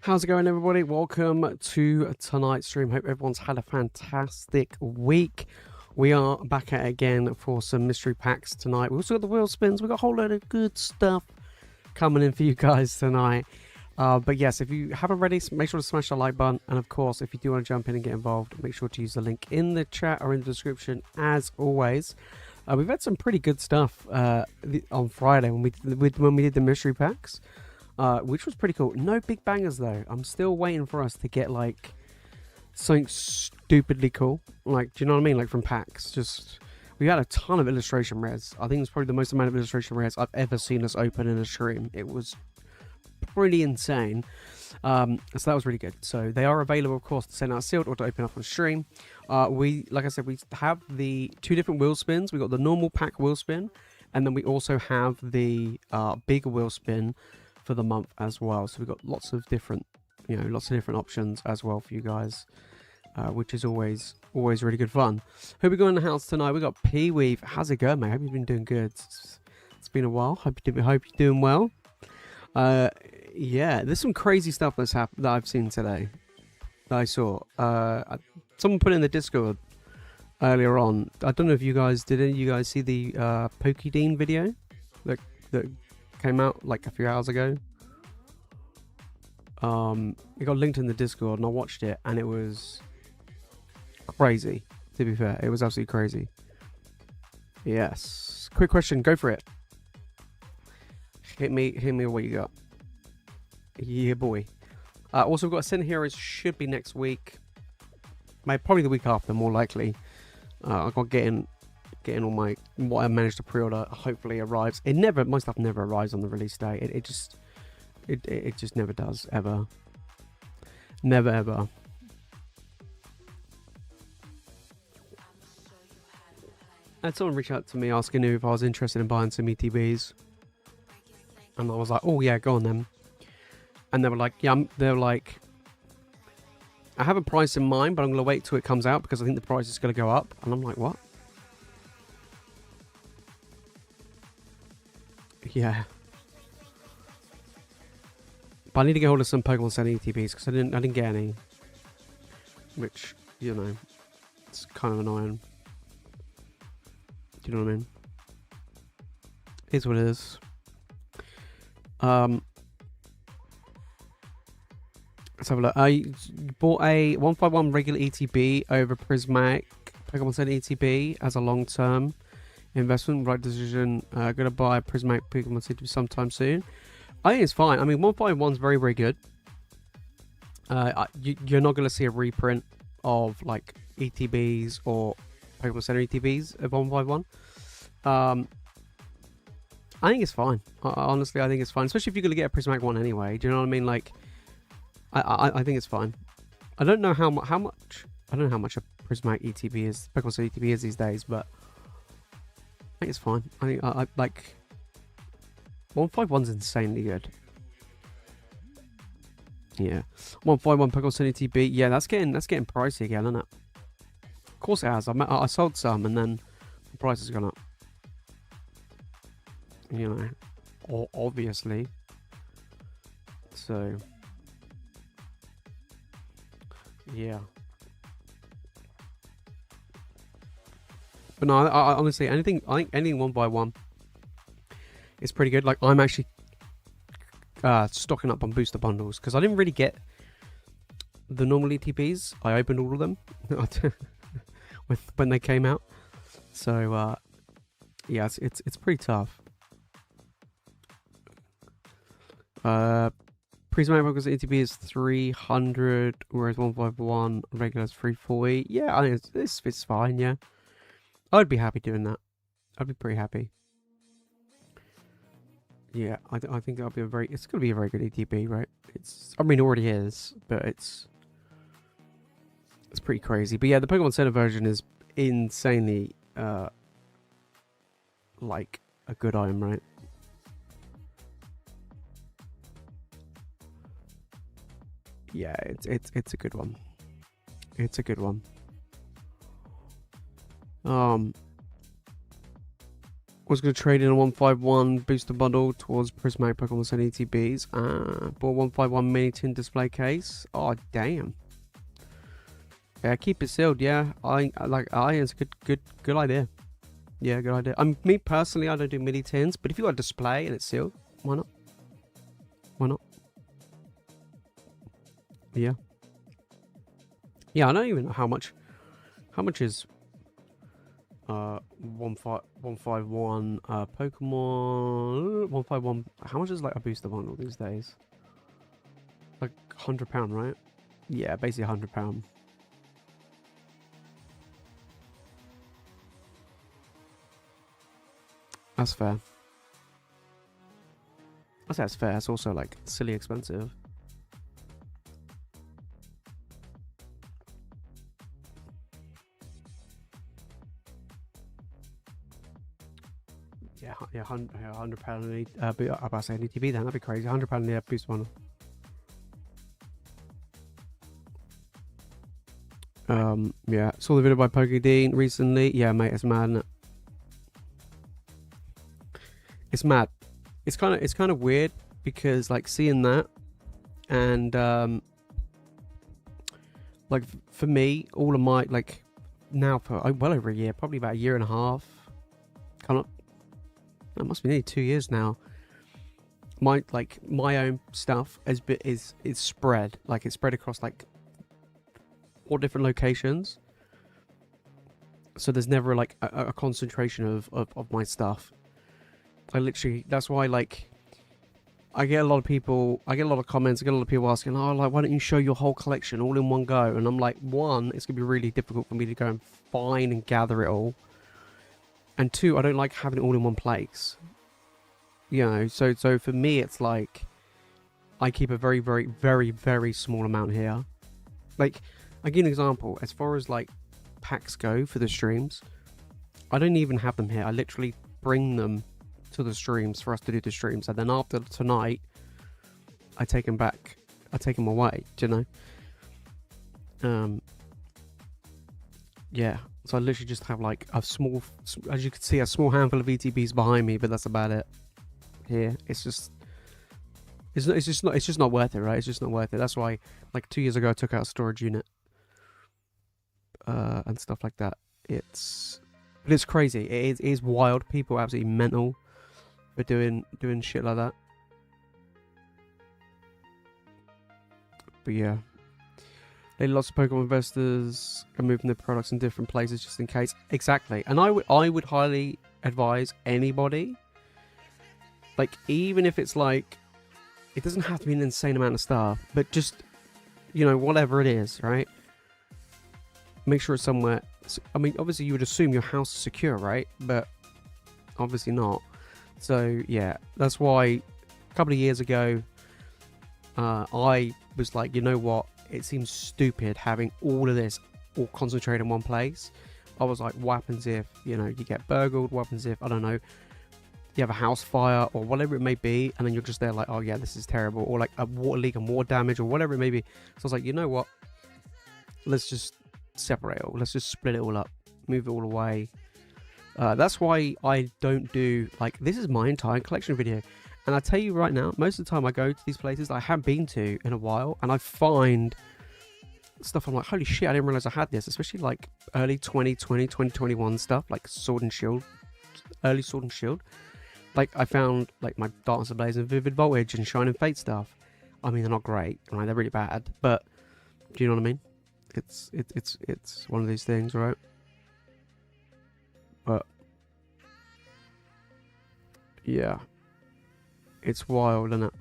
How's it going, everybody? Welcome to tonight's stream. Hope everyone's had a fantastic week. We are back at it again for some mystery packs tonight. We also got the wheel spins. We've got a whole load of good stuff coming in for you guys tonight. But yes, if you haven't already, make sure to smash the like button. And of course, if you do want to jump in and get involved, make sure to use the link in the chat or in the description as always. We've had some pretty good stuff on Friday when we did the mystery packs. Which was pretty cool. No big bangers though. I'm still waiting for us to get like something stupidly cool. Like, do you know what I mean? Like from packs. Just we had a ton of illustration rares. I think it's probably the most amount of illustration rares I've ever seen us open in a stream. It was pretty insane. So that was really good. So they are available, of course, to send out sealed or to open up on stream. Like I said, we have the two different wheel spins. We got the normal pack wheel spin, and then we also have the bigger wheel spin for the month as well. So we've got lots of different options as well for you guys, which is always really good fun. Who we got in the house tonight? We got Pee-wee. How's it going, mate? Hope you've been doing good. It's been a while. Hope you're doing well. Yeah, there's some crazy stuff that's happened that I've seen today that I saw. Someone put it in the Discord earlier on. I don't know if you guys did. Any of you guys see the PokeJace video that came out like a few hours ago? It got linked in the Discord and I watched it and it was crazy. To be fair, it was absolutely crazy. Yes. Quick question, go for it. Hit me with what you got. Yeah, boy. Also, we've got Ascend Heroes, should be next week. Maybe probably the week after, more likely. I've got getting all my what I managed to pre-order hopefully arrives. My stuff never arrives on the release day. It just never does, ever. Never ever. I had someone reach out to me asking if I was interested in buying some ETBs. And I was like, oh yeah, go on then. And they were like, yeah, I have a price in mind, but I'm going to wait till it comes out because I think the price is going to go up. And I'm like, what? Yeah. But I need to get hold of some Pokemon Center ETBs because I didn't get any. Which, you know, it's kind of annoying. Do you know what I mean? It's what it is. Let's have a look. I bought a 151 regular ETB over Prismatic Pokemon Center ETB as a long-term investment. Right decision. Gonna buy a Prismatic Pokemon Center sometime soon. I think it's fine. I mean, 151's very, very good. You're not gonna see a reprint of like ETBs or Pokemon Center ETBs of 151. I think it's fine. Honestly, I think it's fine, especially if you're gonna get a Prismatic one anyway. Do you know what I mean? Like, I think it's fine. I don't know how much. I don't know how much a Prismatic ETB is, Pokemon Center ETB is these days, but I think it's fine. I think I like 151's insanely good. Yeah, 151 Pokemon Center ETB. Yeah, that's getting pricey again, isn't it? Of course it has. I sold some, and then the price has gone up. You know, obviously. So, yeah. But no, I honestly, I think anything 1x1 is pretty good. Like, I'm actually stocking up on booster bundles because I didn't really get the normal ETBs. I opened all of them when they came out. So, yeah, it's pretty tough. Prismatic Pokemon ETB is 300, whereas 151 regular is 340. Yeah, I think it's fine. Yeah, I'd be happy doing that. I'd be pretty happy. Yeah, I think that'll be it's gonna be a very good ETB, right? I mean, it already is, but it's pretty crazy. But yeah, the Pokemon Center version is insanely like a good item, right? Yeah, it's a good one. It's a good one. Was going to trade in a 151 booster bundle towards Prismatic Pokemon Sun ETBs. Bought 151 mini tin display case. Oh damn. Yeah, keep it sealed. Yeah, it's a good idea. Yeah, good idea. Me personally, I don't do mini tins, but if you got a display and it's sealed, why not? Why not? Yeah. Yeah, I don't even know how much. How much is 151 Pokemon 151? How much is like a booster bundle these days? Like £100, right? Yeah, basically £100. That's fair. I say that's fair. It's also like silly expensive. Yeah, £100. I say an ETB then. That'd be crazy. £100 yeah, booster bundle. Yeah, saw the video by PokeDean recently. Yeah, mate, it's mad, isn't it? It's mad. It's kind of weird because like seeing that, and like for me, all of my like now for well over a year, probably about a year and a half, coming up. It must be nearly 2 years now. My own stuff is spread, like it's spread across like 4 different locations. So there's never like a concentration of my stuff. I literally, that's why like I get a lot of people, I get a lot of comments, I get a lot of people asking, oh, like, why don't you show your whole collection all in one go? And I'm like, one, it's gonna be really difficult for me to go and find and gather it all. And 2, I don't like having it all in one place. You know, so for me, it's like I keep a very, very, very, very small amount here. Like, I'll give you an example. As far as like packs go for the streams, I don't even have them here. I literally bring them to the streams for us to do the streams, and then after tonight, I take them back. I take them away. Do you know? Yeah. So I literally just have like a small, as you can see, a small handful of ETBs behind me, but that's about it. Here, it's just not worth it, right? It's just not worth it. That's why, like 2 years ago, I took out a storage unit, and stuff like that. But it's crazy. It is wild. People are absolutely mental for doing shit like that. But yeah. Lots of Pokemon investors are moving their products in different places just in case. Exactly. And I would highly advise anybody, like, even if it's like, it doesn't have to be an insane amount of stuff, but just, you know, whatever it is, right? Make sure it's somewhere. I mean, obviously you would assume your house is secure, right? But obviously not. So yeah, that's why a couple of years ago, I was like, you know what? It seems stupid having all of this all concentrated in one place. I was like, what happens if, you know, you get burgled? What happens if, I don't know, you have a house fire or whatever it may be, and then you're just there like, oh yeah, this is terrible, or like a water leak and water damage or whatever it may be. So I was like, you know what? Let's just separate it all. Let's just split it all up, move it all away. That's why I don't do, like, this is my entire collection video. And I tell you right now, most of the time I go to these places I haven't been to in a while, and I find stuff I'm like, holy shit, I didn't realize I had this, especially like early 2020, 2021 stuff, like Sword and Shield, early Sword and Shield. Like, I found like my Darkness Ablaze and Vivid Voltage and Shining Fate stuff. I mean, they're not great, right? They're really bad, but do you know what I mean? It's one of these things, right? But yeah. It's wild, isn't it?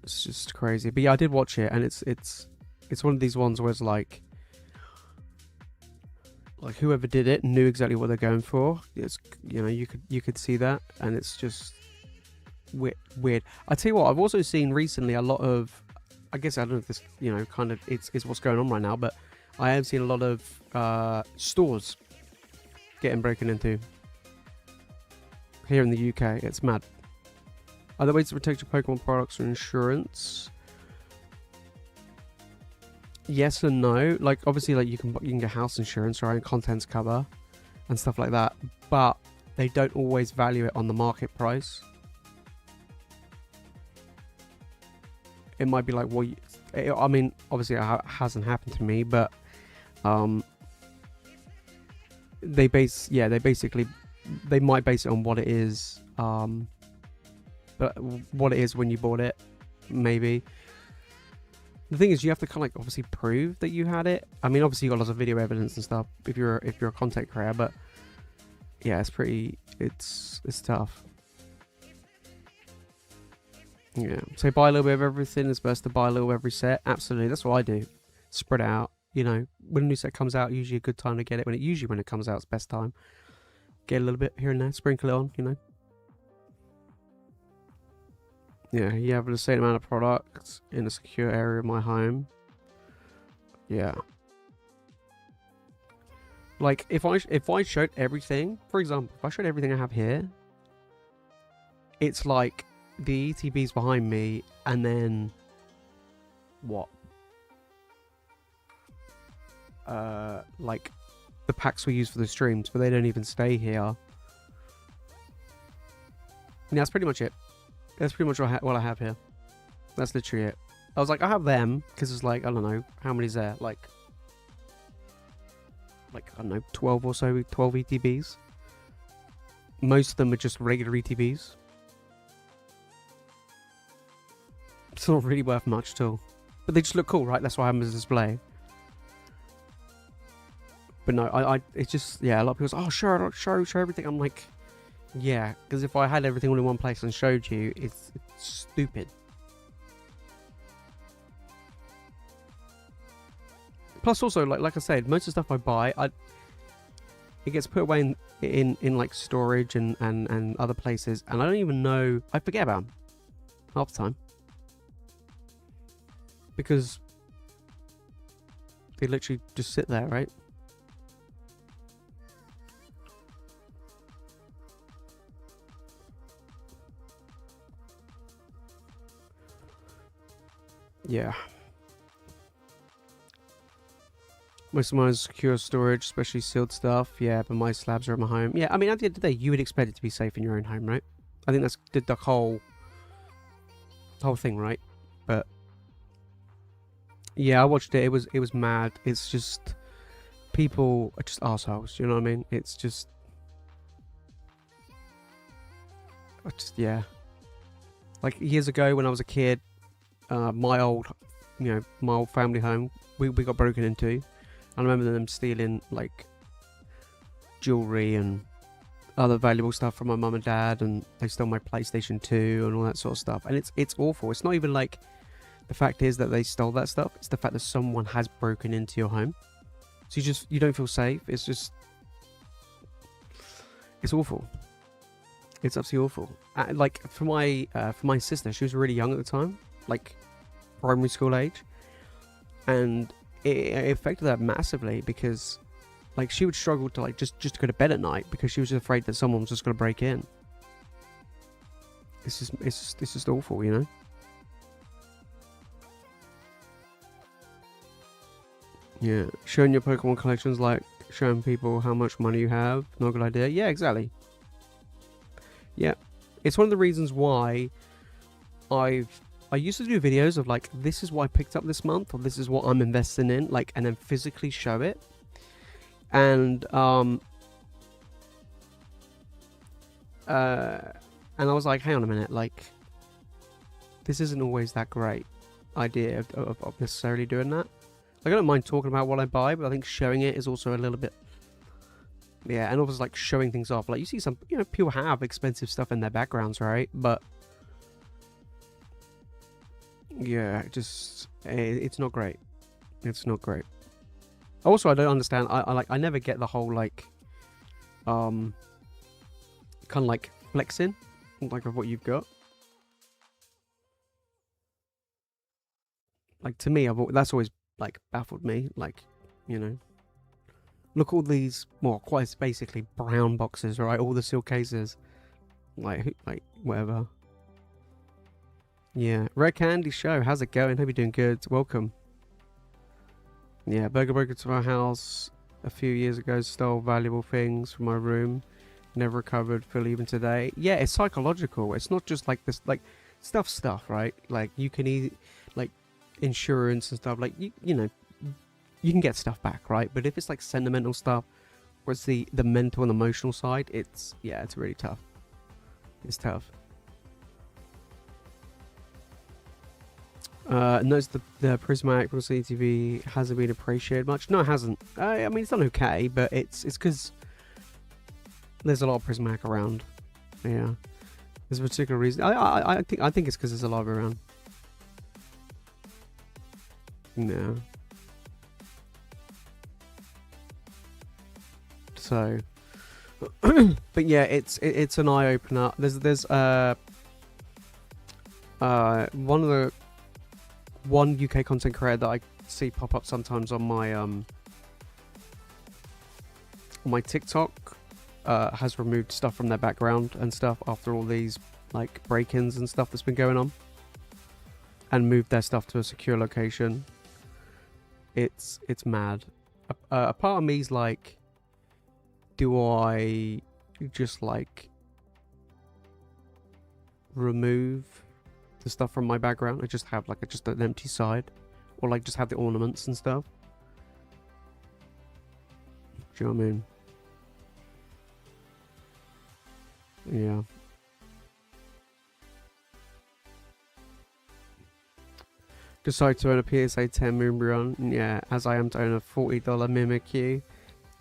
It's just crazy. But yeah, I did watch it, and it's one of these ones where it's like whoever did it knew exactly what they're going for. It's, you know, you could see that, and it's just weird. I tell you what, I've also seen recently a lot of, I guess I don't know if this, you know, kind of it's what's going on right now, but I have seen a lot of stores getting broken into. Here in the UK, it's mad. Are there ways to protect your Pokemon products from insurance? Yes and no. Like, obviously, like you can get house insurance, right, and contents cover, and stuff like that, but they don't always value it on the market price. It might be like, well, I mean, obviously it hasn't happened to me, but they might base it on what it is, but what it is when you bought it, maybe. The thing is, you have to kind of like obviously prove that you had it. I mean, obviously you got lots of video evidence and stuff if you're a content creator, but yeah, it's tough. Yeah, so buy a little bit of everything. It's best to buy a little every set. Absolutely, that's what I do. Spread it out. You know, when a new set comes out, usually a good time to get it. When it comes out, it's best time. Get a little bit here and there, sprinkle it on. You know. Yeah, you have the same amount of products in a secure area of my home. Yeah. Like if I showed everything, for example, if I showed everything I have here, it's like the ETBs behind me, and then what? Like the packs we use for the streams, but they don't even stay here. Yeah, that's pretty much it. That's pretty much what I have here. That's literally it. I was like, I have them because it's like, I don't know, how many's there? Like I don't know, 12 or so, 12 ETBs. Most of them are just regular ETBs. It's not really worth much at all. But they just look cool, right? That's why I have them as a display. But no, it's just, yeah, a lot of people say, oh, show everything. I'm like, yeah, because if I had everything all in one place and showed you, it's stupid. Plus also, like I said, most of the stuff I buy, it gets put away in like storage and other places, and I don't even know, I forget about them half the time. Because they literally just sit there, right? Yeah. Most of mine is secure storage, especially sealed stuff. Yeah, but my slabs are at my home. Yeah, I mean, at the end of the day, you would expect it to be safe in your own home, right? I think that's the whole thing, right? But yeah, I watched it. It was mad. It's just people are just assholes. You know what I mean? It's just yeah. Like years ago when I was a kid, my old family home, we got broken into. I remember them stealing like jewelry and other valuable stuff from my mum and dad, and they stole my PlayStation 2 and all that sort of stuff. And it's awful. It's not even like the fact is that they stole that stuff. It's the fact that someone has broken into your home. So you don't feel safe. It's just, it's awful. It's absolutely awful. Like for my sister, she was really young at the time, like primary school age, and it affected her massively because like she would struggle to like just go to bed at night because she was just afraid that someone was just going to break in. It's just awful, you know. Yeah, showing your Pokemon collections, like showing people how much money you have, not a good idea. Yeah, exactly. Yeah, it's one of the reasons why I used to do videos of like, this is what I picked up this month, or this is what I'm investing in, like, and then physically show it. And I was like, hang on a minute, like, this isn't always that great idea of necessarily doing that. Like, I don't mind talking about what I buy, but I think showing it is also a little bit, yeah, and also like showing things off. Like you see some, people have expensive stuff in their backgrounds, right? But yeah, just it's not great. It's not great. Also, I don't understand. I never get the whole like, kind of like flexing, like of what you've got. Like to me, that's always like baffled me. Like, look all these, well, quite basically brown boxes, right? All the seal cases, like whatever. Yeah, Red Candy Show, how's it going? Hope you're doing good. Welcome. Yeah, Burger to our house. a few years ago stole valuable things from my room. Never recovered fully even today. Yeah, it's psychological. It's not just like this, like stuff, right? Like you can like insurance and stuff. Like you know, you can get stuff back, right? But if it's like sentimental stuff, where it's the mental and emotional side, it's really tough. It's tough. Notice the prismatic from CTV hasn't been appreciated much. No, it hasn't. I mean, it's done okay, but it's because there's a lot of prismatic around. Yeah, there's a particular reason. I think it's because there's a lot around. No. So, but yeah, it's an eye opener. There's one UK content creator that I see pop up sometimes on my TikTok has removed stuff from their background and stuff after all these like break-ins and stuff that's been going on, and moved their stuff to a secure location. It's mad. A part of me's like, do I just like remove the stuff from my background? I just have like just an empty side, or like just have the ornaments and stuff. Do you know what I mean? Yeah. Decide to own a PSA 10 Moonbryon. Yeah, as I am to own a $40 Mimikyu.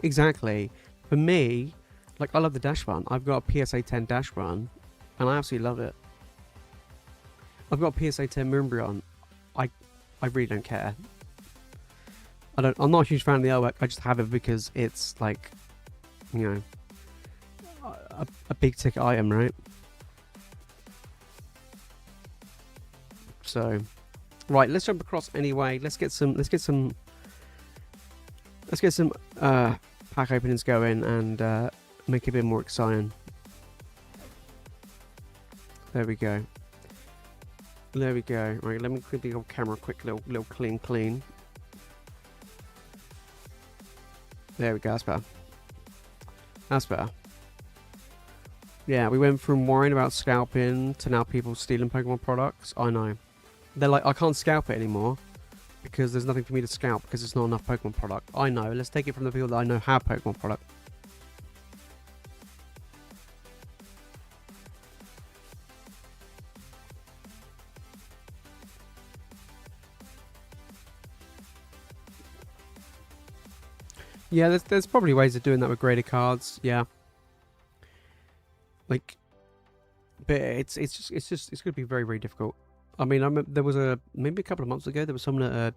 Exactly. For me, like, I love the Dash Run. I've got a PSA 10 Dash Run, and I absolutely love it. I've got a PSA 10 Moonbryon. I really don't care. I'm not a huge fan of the artwork. I just have it because it's like, you know, a big ticket item, right? So, right, let's jump across anyway. Let's get some pack openings going and make it a bit more exciting. There we go. There we go. Right, let me click the old camera quick, little clean. There we go, that's better. That's better. Yeah, we went from worrying about scalping to now people stealing Pokemon products. I know. They're like, I can't scalp it anymore because there's nothing for me to scalp because it's not enough Pokemon product. I know. Let's take it from the people that I know have Pokemon product. Yeah, there's probably ways of doing that with graded cards. Yeah. Like, but it's gonna be very, very difficult. I mean, there was maybe a couple of months ago there was someone at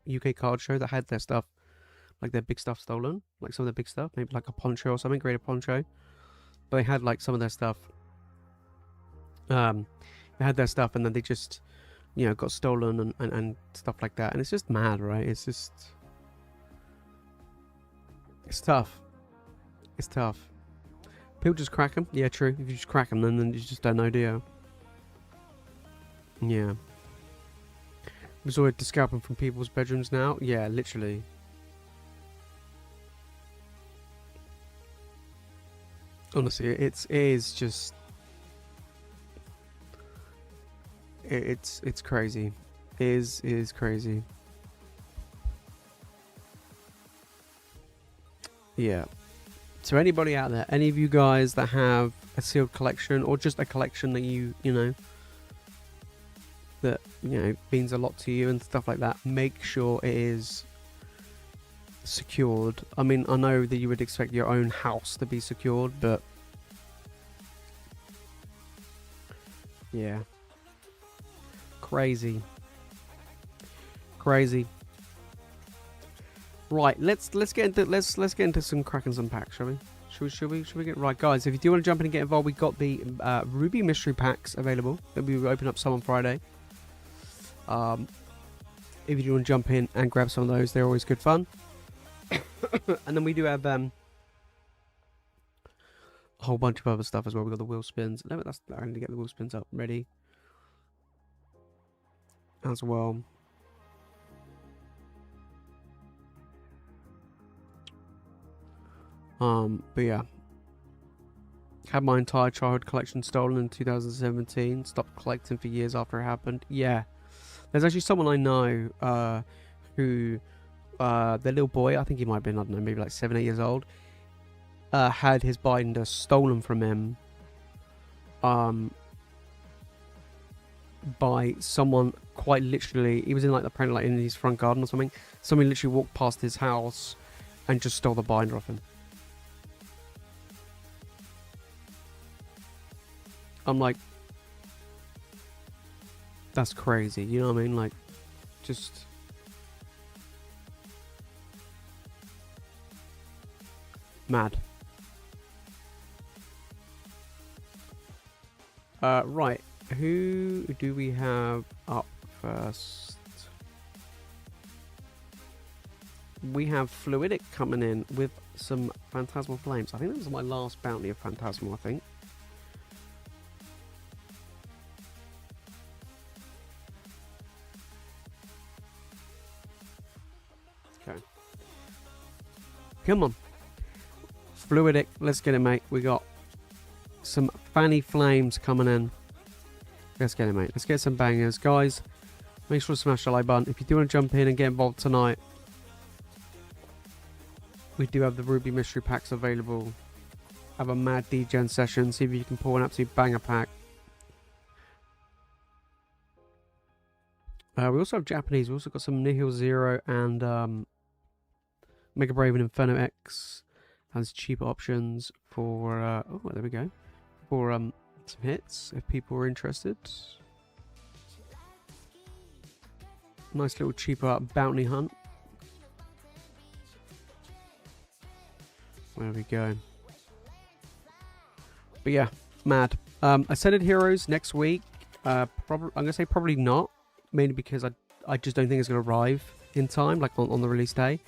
a UK card show that had their stuff, like their big stuff stolen, like some of their big stuff, maybe like a poncho or something, graded poncho. But they had like some of their stuff. They had their stuff and then they just, you know, got stolen and stuff like that. And it's just mad, right? It's just, it's tough. It's tough. People just crack them. Yeah, true. If you just crack them, then you just don't know, do you? Yeah. Resort to scalping from people's bedrooms now. Yeah, literally. Honestly, it is just. It's crazy. It is crazy. Yeah. So anybody out there, any of you guys that have a sealed collection or just a collection that you know, that, you know, means a lot to you and stuff like that, make sure it is secured. I mean, I know that you would expect your own house to be secured, but yeah. Crazy. Right, let's get into some cracking some packs, shall we? Should we get right, guys? If you do want to jump in and get involved, we got the Ruby mystery packs available. Then we will open up some on Friday. If you do want to jump in and grab some of those, they're always good fun. And then we do have a whole bunch of other stuff as well. We got the wheel spins. I need to get the wheel spins up ready as well. But yeah. Had my entire childhood collection stolen in 2017. Stopped collecting for years after it happened. Yeah. There's actually someone I know who, the little boy, I think he might have been, I don't know, maybe like 7, 8 years old, had his binder stolen from him by someone quite literally. He was in like apparently like in his front garden or something. Somebody literally walked past his house and just stole the binder off him. I'm like, that's crazy, you know what I mean? Like, just mad. Right, who do we have up first? We have Fluidic coming in with some Phantasmal Flames. I think this is my last bounty of Phantasmal, I think. Okay. Come on. Fluidic, let's get it, mate. We got some Fanny Flames coming in. Let's get it, mate. Let's get some bangers. Guys, make sure to smash the like button. If you do want to jump in and get involved tonight, we do have the Ruby Mystery Packs available. Have a mad DGen session. See if you can pull an absolute banger pack. We also have Japanese. We also got some Nihil Zero and Mega Brave and Inferno X. Has cheaper options for oh, there we go, for some hits if people are interested. Nice little cheaper bounty hunt. There we go. But yeah, mad. Ascended Heroes next week. I'm gonna say probably not, mainly because I just don't think it's gonna arrive in time, like on the release day.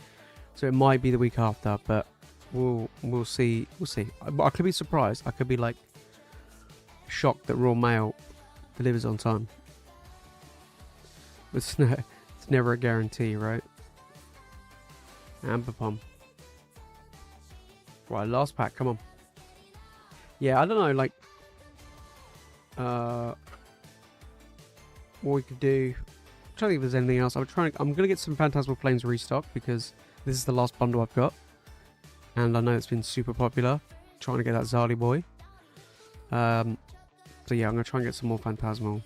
So it might be the week after, but we'll see. We'll see. I could be surprised. I could be like shocked that Royal Mail delivers on time. It's never a guarantee, right? Amber Pom. Right, last pack. Come on. Yeah, I don't know. Like, what we could do. I'm trying to think if there's anything else. I'm gonna get some Phantasmal Flames restock because this is the last bundle I've got. And I know it's been super popular. Trying to get that Zali boy. So yeah, I'm going to try and get some more Phantasmal.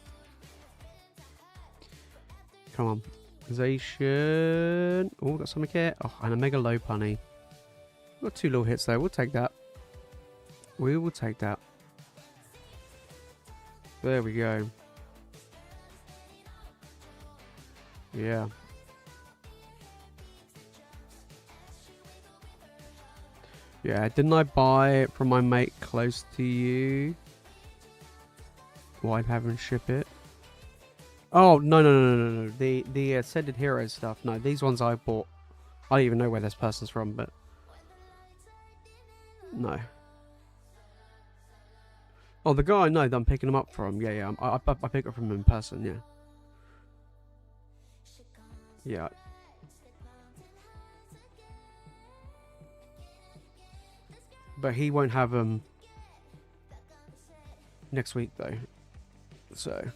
Come on. Zation. Oh, got something here. Oh, and a Mega Low Punny. Got 2 little hits there. We'll take that. We will take that. There we go. Yeah. Yeah, didn't I buy it from my mate close to you? Why'd have him ship it? Oh, no. The Ascended Heroes stuff. No, these ones I bought. I don't even know where this person's from, but... No. Oh, the guy I know that I'm picking him up from. Yeah. I pick it from him in person, yeah. Yeah. But he won't have them next week, though. So,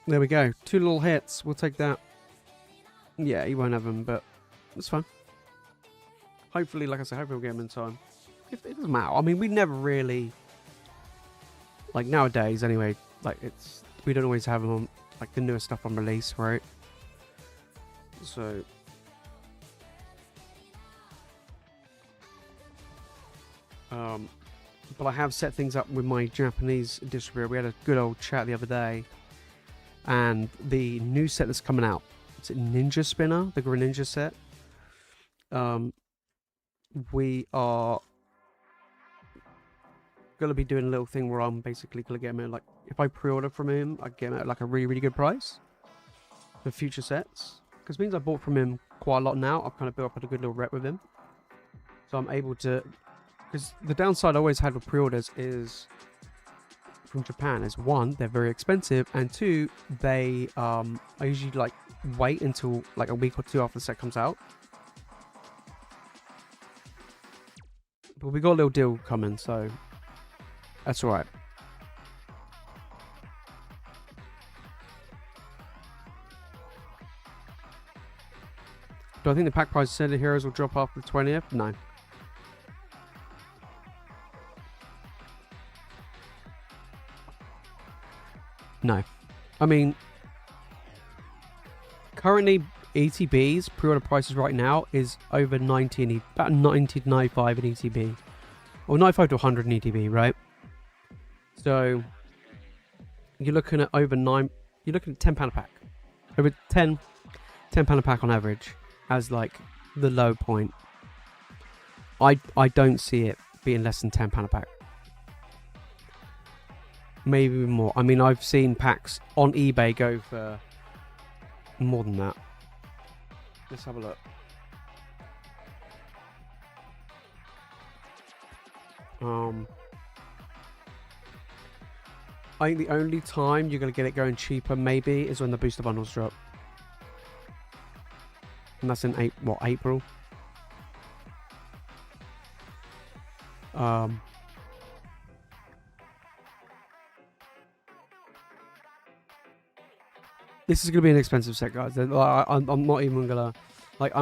there we go. 2 little hits. We'll take that. Yeah, he won't have them, but it's fine. Hopefully, like I said, hopefully we'll get them in time. It doesn't matter. I mean, we never really... Like, nowadays, anyway, like, we don't always have them on, like, the newest stuff on release, right? So... but I have set things up with my Japanese distributor. We had a good old chat the other day, and the new set that's coming out, is it Ninja Spinner, the Greninja set? We are gonna be doing a little thing where I'm basically gonna get him, like, if I pre-order from him, I get him at like a really good price for future sets, because it means I bought from him quite a lot now. I've kind of built up a good little rep with him, so I'm able to. Because the downside I always had with pre-orders is from Japan is 1, they're very expensive, and 2, they I usually like wait until like a week or 2 after the set comes out. But we got a little deal coming, so that's all right. Do I think the pack price of Ascended Heroes will drop after the 20th? No. No. I mean, currently ETBs pre-order prices right now is over 90, about 90 to 95 in ETB, or 95 to 100 in ETB, right? So you're looking at over £9. You're looking at £10 a pack, over £10 a pack on average as like the low point. I don't see it being less than £10 a pack. Maybe more. I mean, I've seen packs on eBay go for more than that. Let's have a look. I think the only time you're going to get it going cheaper maybe is when the booster bundles drop. And that's in April. This is going to be an expensive set, guys. I'm not even going to... Like,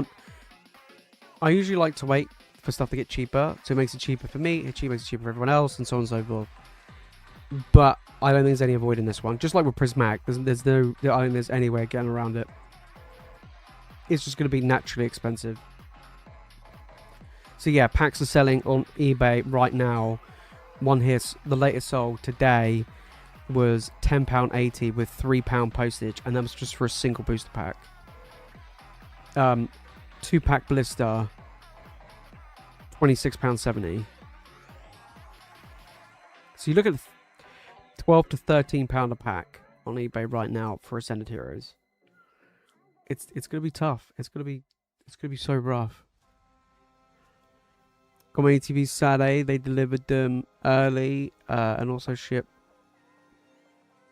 I usually like to wait for stuff to get cheaper. So it makes it cheaper for me. It makes it cheaper for everyone else. And so on and so forth. But I don't think there's any avoiding this one. Just like with Prismatic. I don't think there's any way of getting around it. It's just going to be naturally expensive. So yeah, packs are selling on eBay right now. One here, the latest sold today, was £10.80 with £3 postage, and that was just for a single booster pack. 2-pack blister, £26.70. So you look at £12 to £13 a pack on eBay right now for Ascended Heroes. It's gonna be tough. It's gonna be so rough. Got my ETVs Saturday. They delivered them early and also shipped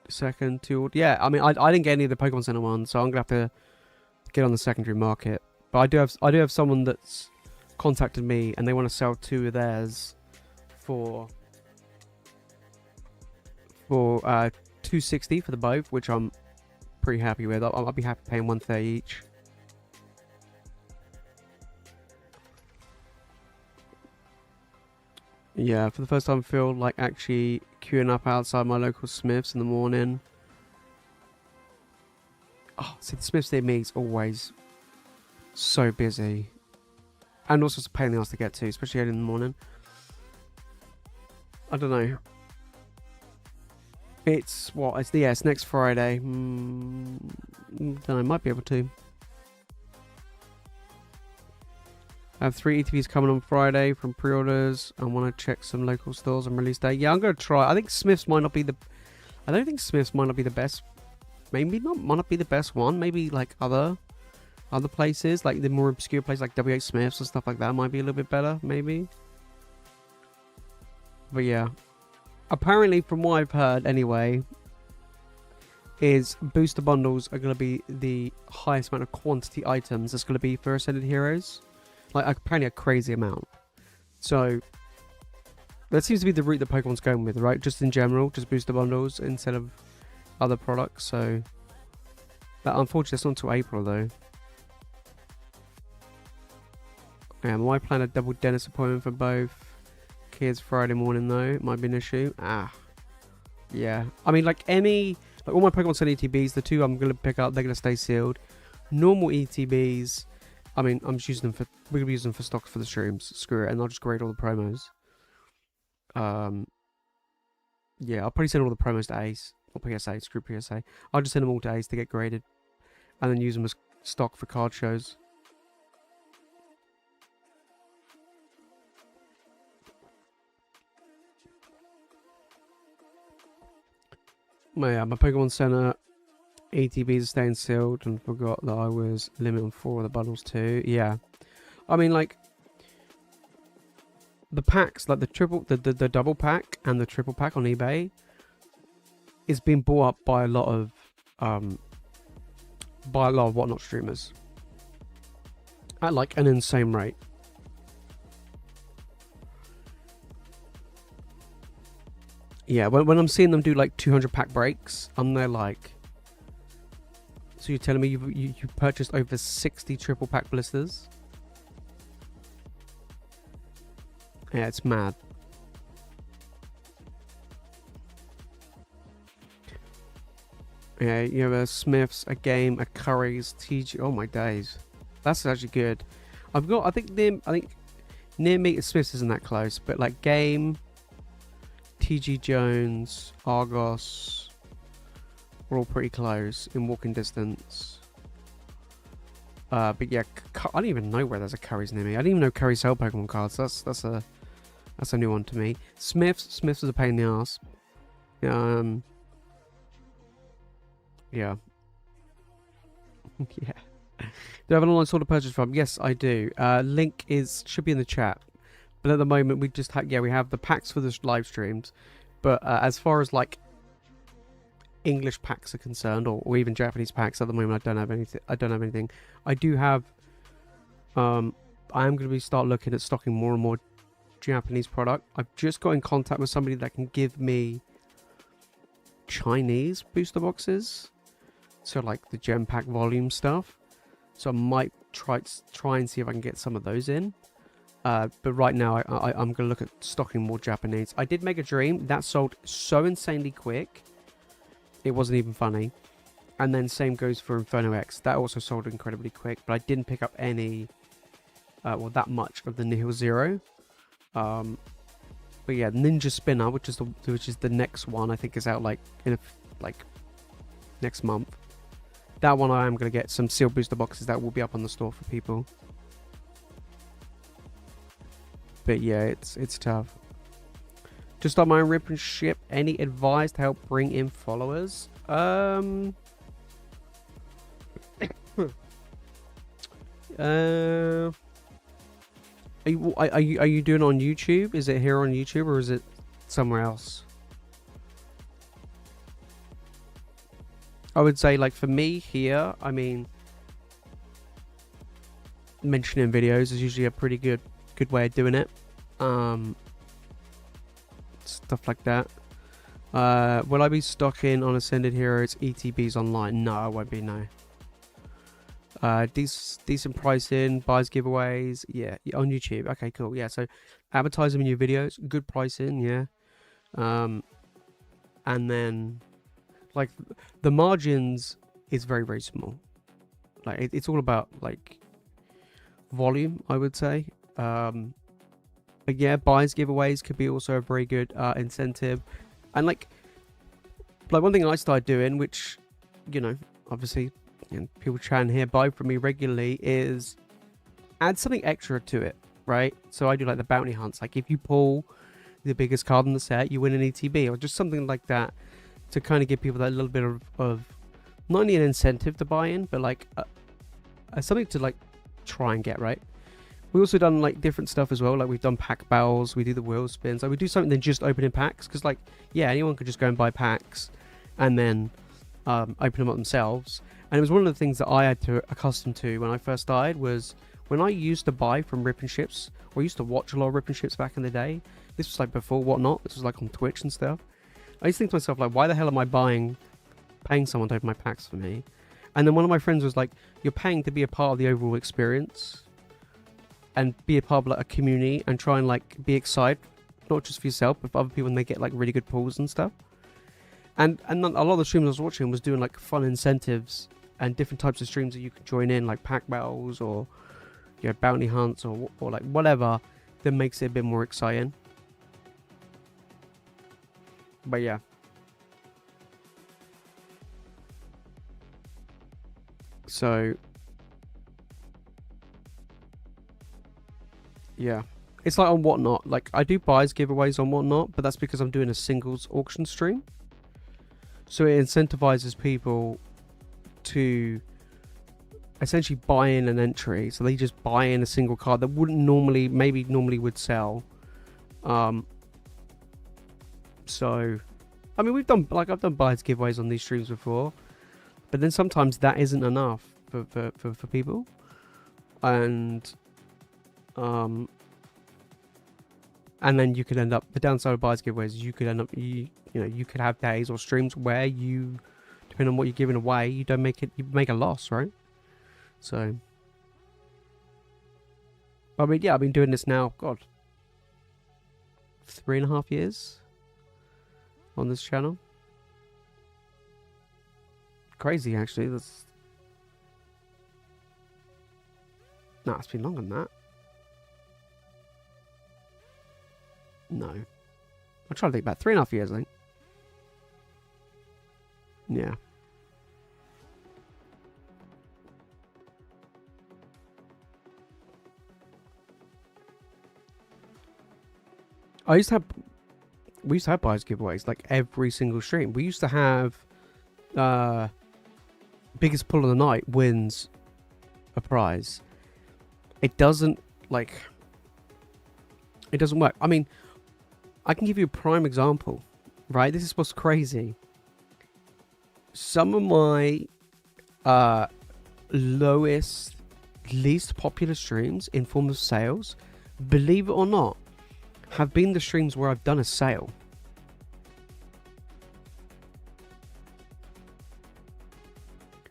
second to... Yeah, I mean, I didn't get any of the Pokemon Center ones, so I'm gonna have to get on the secondary market. But I do have someone that's contacted me, and they want to sell 2 of theirs for $260 for the both, which I'm pretty happy with. I'll be happy paying $130 each. Yeah, for the first time I feel like actually queuing up outside my local Smiths in the morning. Oh, see, the Smiths near me is always so busy. And also it's a pain in the ass to get to, especially early in the morning. I don't know. It's what? It's next Friday. Don't know, I might be able to. I have 3 ETVs coming on Friday from pre-orders. I want to check some local stores on release day. Yeah, I'm going to try. I think Smiths might not be the... I don't think Smiths might not be the best. Maybe might not be the best one. Maybe like other places, like the more obscure places like WH Smiths or stuff like that might be a little bit better, maybe. But yeah. Apparently, from what I've heard anyway, is booster bundles are going to be the highest amount of quantity items that's going to be for Ascended Heroes. Like, apparently a crazy amount. So, that seems to be the route that Pokemon's going with, right? Just in general, just booster bundles instead of other products. So, but unfortunately, it's not until April, though. Yeah, my plan a double dentist appointment for both kids Friday morning, though. It might be an issue. Yeah. I mean, like all my Pokemon Center ETBs, the 2 I'm going to pick up, they're going to stay sealed. Normal ETBs... I mean, I'm just using them we're going to be using them for stock for the streams. Screw it, and I'll just grade all the promos. Yeah, I'll probably send all the promos to Ace. Or PSA, screw PSA. I'll just send them all to Ace to get graded. And then use them as stock for card shows. Yeah, my Pokemon Center... ATBs are staying sealed, and forgot that I was limited on 4 of the bundles too. Yeah, I mean, like the packs, like the double pack and the triple pack on eBay is being bought up by a lot of whatnot streamers at like an insane rate. Yeah, when I'm seeing them do like 200 pack breaks, I'm there like, so you're telling me you purchased over 60 triple pack blisters? Yeah, it's mad. Yeah, you have a Smiths, a Game, a Curry's, TG. Oh my days, that's actually good. I've got, I think near me Smiths isn't that close, but like Game, TG Jones, Argos, we're all pretty close in walking distance. But yeah, I don't even know where there's a Curry's near me. I didn't even know Curry sell Pokemon cards. That's a new one to me. Smiths is a pain in the ass. Yeah. Yeah. Do I have an online sort of purchase from? Yes, I do. Link should be in the chat. But at the moment, we just we have the packs for the live streams. But as far as like English packs are concerned, or even Japanese packs, at the moment, I don't have anything. I do have. I am going to start looking at stocking more and more Japanese product. I've just got in contact with somebody that can give me Chinese booster boxes, so like the gem pack volume stuff. So I might try and see if I can get some of those in. But right now I'm gonna look at stocking more Japanese. I did make a dream that sold so insanely quick, it wasn't even funny. And then same goes for Inferno X, that also sold incredibly quick, but I didn't pick up any that much of the Nihil Zero. But yeah, Ninja Spinner, which is the next one, I think is out like in next month. That one I am going to get some sealed booster boxes that will be up on the store for people. But yeah, it's tough. Just on my own rip and ship, any advice to help bring in followers? Are you doing it on YouTube? Is it here on YouTube or is it somewhere else? I would say, like, for me here, I mean, mentioning videos is usually a pretty good way of doing it. Stuff like that. Will I be stocking on Ascended Heroes ETBs online? No, I won't be, no. Decent pricing, buys, giveaways, yeah, on YouTube. Okay, cool. Yeah, so advertise them in your videos, good pricing, yeah. And then, like, the margins is very, very small. Like, it's all about, like, volume, I would say. But yeah, buys, giveaways could be also a very good incentive. And like one thing I started doing, which, you know, obviously, you know, people try and hear buy from me regularly, is add something extra to it, right? So I do like the bounty hunts. Like if you pull the biggest card in the set, you win an ETB, or just something like that, to kind of give people that little bit of not only an incentive to buy in, but like something to like try and get, right? We also done like different stuff as well. Like we've done pack battles, we do the wheel spins. Like we do something than just opening packs, because like, yeah, anyone could just go and buy packs and then open them up themselves. And it was one of the things that I had to accustom to when I first started, was when I used to buy from Rip and Ships, or used to watch a lot of Rip and Ships back in the day. This was like before Whatnot. This was like on Twitch and stuff. I used to think to myself, like, why the hell am I paying someone to open my packs for me? And then one of my friends was like, you're paying to be a part of the overall experience and be a part of like a community and try and like be excited, not just for yourself, but for other people when they get like really good pulls and stuff. And a lot of the streams I was watching was doing like fun incentives and different types of streams that you could join in, like pack battles or, you know, bounty hunts or like whatever that makes it a bit more exciting. But yeah. So yeah, it's like on Whatnot. Like I do buys, giveaways on Whatnot, but that's because I'm doing a singles auction stream. So it incentivizes people to essentially buy in an entry. So they just buy in a single card that wouldn't normally would sell. So, I mean, I've done buys, giveaways on these streams before, but then sometimes that isn't enough for people, and then you could end up, the downside of buys, giveaways is you could end up you know, you could have days or streams where you, depending on what you're giving away, you don't make it, you make a loss, right? So, I mean, yeah, I've been doing this now, God, 3.5 years on this channel. Crazy, actually. That's, no, it's been longer than that. No, I'm trying to think, about 3.5 years, I think. Yeah. We used to have buyers giveaways like every single stream. We used to have biggest pull of the night wins a prize. It doesn't work. I mean, I can give you a prime example, right? This is what's crazy. Some of my lowest, least popular streams in form of sales, believe it or not, have been the streams where I've done a sale.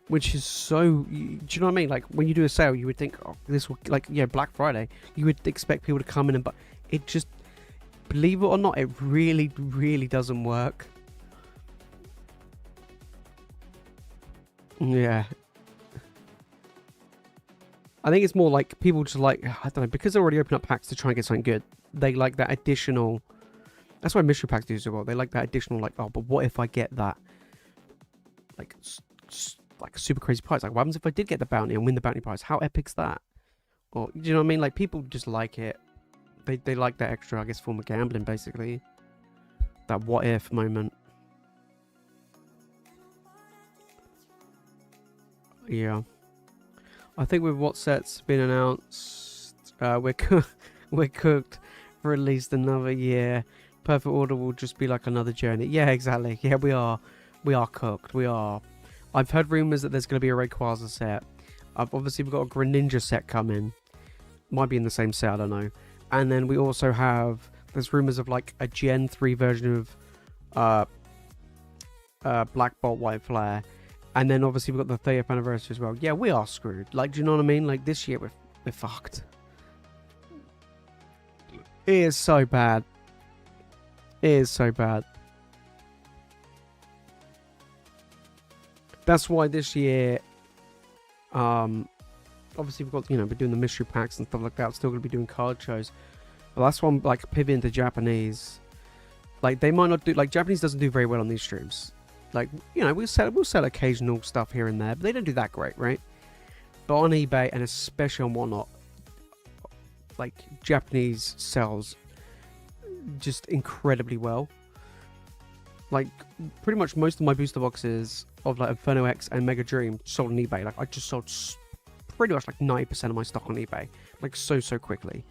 Which is so, do you know what I mean? Like, when you do a sale, you would think, oh, this will, like, yeah, Black Friday, you would expect people to come in and, but it just, believe it or not, it really, really doesn't work. Yeah. I think it's more like people just like, I don't know, because they already open up packs to try and get something good, they like that additional, that's why mystery packs do so well. They like that additional, like, oh, but what if I get that, like super crazy prize? Like, what happens if I did get the bounty and win the bounty prize? How epic's that? Or, do you know what I mean? Like, people just like it. They like that extra, I guess, form of gambling, basically. That what if moment. Yeah. I think with what set's been announced, we're cooked for at least another year. Perfect Order will just be like another journey. Yeah, exactly. Yeah, we are cooked. We are. I've heard rumors that there's going to be a Rayquaza set. Obviously, we've got a Greninja set coming. Might be in the same set, I don't know. And then we also have, there's rumors of like a Gen 3 version of Black Bolt White Flare. And then obviously we've got the 30th anniversary as well. Yeah, we are screwed. Like, do you know what I mean? Like, this year we're fucked. It is so bad. It is so bad. That's why this year, obviously we've got, you know, we're doing the mystery packs and stuff like that. We're still going to be doing card shows. But that's why I'm like pivoting to Japanese. Like, they might not do, like, Japanese doesn't do very well on these streams. Like, you know, we'll sell occasional stuff here and there, but they don't do that great, right? But on eBay, and especially on Whatnot, like, Japanese sells just incredibly well. Like, pretty much most of my booster boxes of, like, Inferno X and Mega Dream sold on eBay. Like, I just sold pretty much, like, 90% of my stock on eBay. Like, so quickly.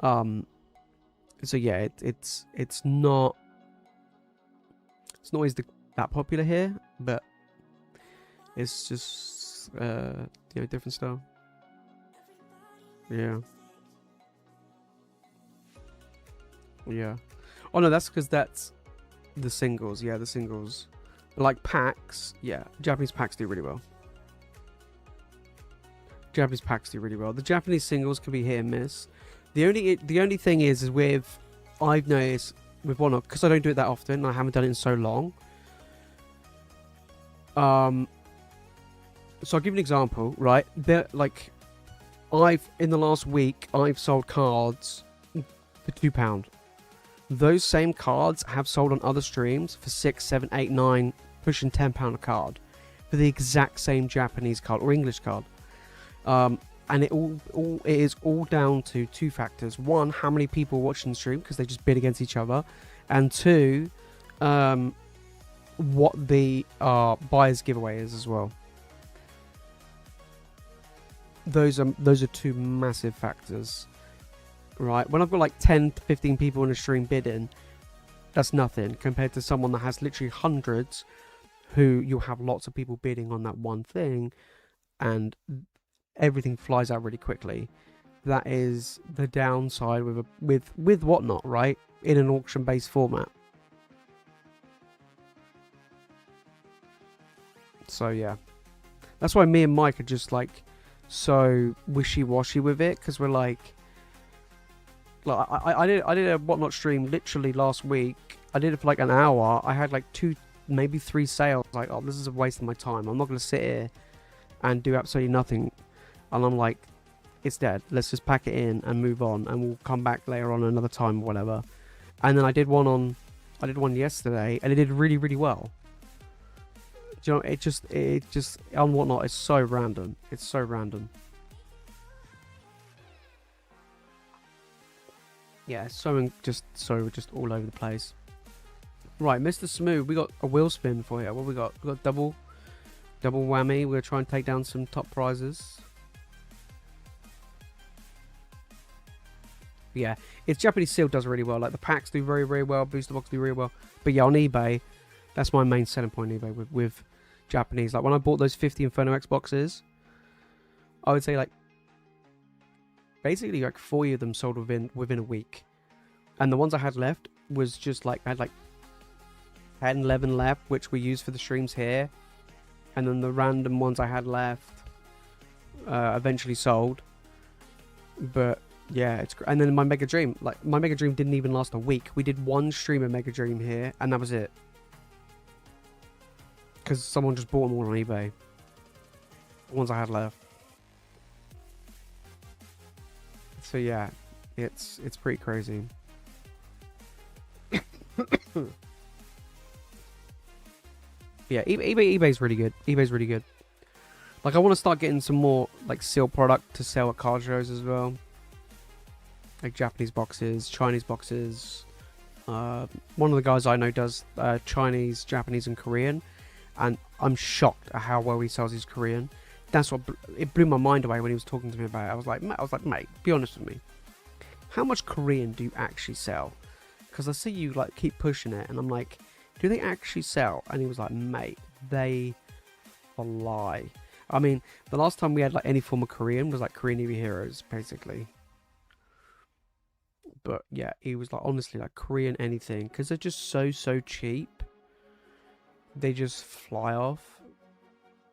So, yeah, it's not always that popular here, but it's just you know, different style. Yeah. Oh no, that's because that's the singles. Yeah, the singles, like packs. Yeah, Japanese packs do really well. The Japanese singles can be hit and miss. The only thing is with, I've noticed with Whatnot, because I don't do it that often, I haven't done it in so long. So I'll give you an example, right? Like, in the last week, I've sold cards for £2. Those same cards have sold on other streams for 6, 7, 8, 9, pushing £10 a card for the exact same Japanese card or English card. And it is all down to two factors. One, how many people are watching the stream because they just bid against each other, and two, what the buyer's giveaway is as well. Those are two massive factors, right? When I've got like 10 to 15 people in a stream bidding, that's nothing compared to someone that has literally hundreds, who you'll have lots of people bidding on that one thing, and everything flies out really quickly. That is the downside with Whatnot, right? In an auction-based format. So yeah, that's why me and Mike are just like so wishy-washy with it, because we're like I did a whatnot stream literally last week. I did it for like an hour. I had like 2, maybe 3 sales. Like, oh, this is a waste of my time. I'm not gonna sit here and do absolutely nothing. And I'm like, it's dead. Let's just pack it in and move on, and we'll come back later on another time or whatever. And then I did one yesterday, and it did really, really well. Do you know, it just on whatnot is so random. It's so random. Yeah, just all over the place. Right, Mr. Smooth, we got a wheel spin for you. What we got? We got double whammy. We're gonna try and take down some top prizes. Yeah, it's Japanese seal does really well. Like the packs do very, very well. Booster box do really well. But yeah, on eBay, that's my main selling point on eBay with Japanese. Like when I bought those 50 Inferno X boxes, I would say like basically like 40 of them sold within a week, and the ones I had left was just like I had like 10, 11 left, which we used for the streams here, and then the random ones I had left eventually sold. But yeah, it's and then my Mega Dream, like my Mega Dream didn't even last a week. We did one stream of Mega Dream here, and that was it, because someone just bought them all on eBay. The ones I had left. So yeah, it's pretty crazy. Yeah, eBay's really good. eBay's really good. Like I want to start getting some more like seal product to sell at card shows as well. Like Japanese boxes, Chinese boxes. One of the guys I know does Chinese, Japanese, and Korean, and I'm shocked at how well he sells his Korean. That's what it blew my mind away when he was talking to me about it. I was like, mate, be honest with me. How much Korean do you actually sell? Because I see you like keep pushing it, and I'm like, do they actually sell? And he was like, mate, they lie. I mean, the last time we had like any form of Korean was like Korean EV Heroes, basically. But yeah, he was like, honestly, like Korean anything, because they're just so cheap. They just fly off.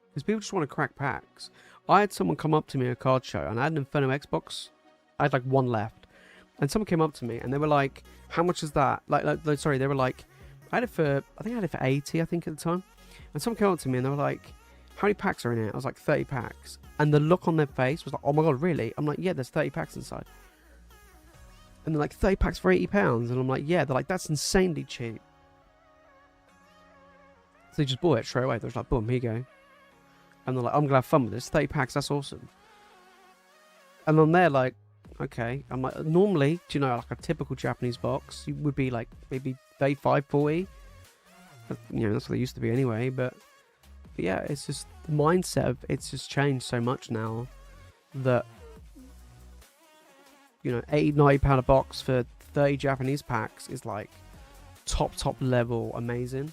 Because people just want to crack packs. I had someone come up to me at a card show, and I had an Inferno Xbox. I had like one left. And someone came up to me, and they were like, how much is that? Sorry, they were like, I think I had it for 80, I think, at the time. And someone came up to me, and they were like, how many packs are in it? I was like, 30 packs. And the look on their face was like, oh my god, really? I'm like, yeah, there's 30 packs inside. And they're like, 30 packs for £80? And I'm like, yeah. They're like, that's insanely cheap. So they just bought it straight away. They're like, boom, here you go. And they're like, I'm going to have fun with this. 30 packs, that's awesome. And then they're like, okay. I'm like, normally, do you know, like a typical Japanese box would be like maybe 35, 40. You know, that's what they used to be anyway. But yeah, it's just the mindset of it's just changed so much now that, you know, £80, £90 a box for 30 Japanese packs is like top level amazing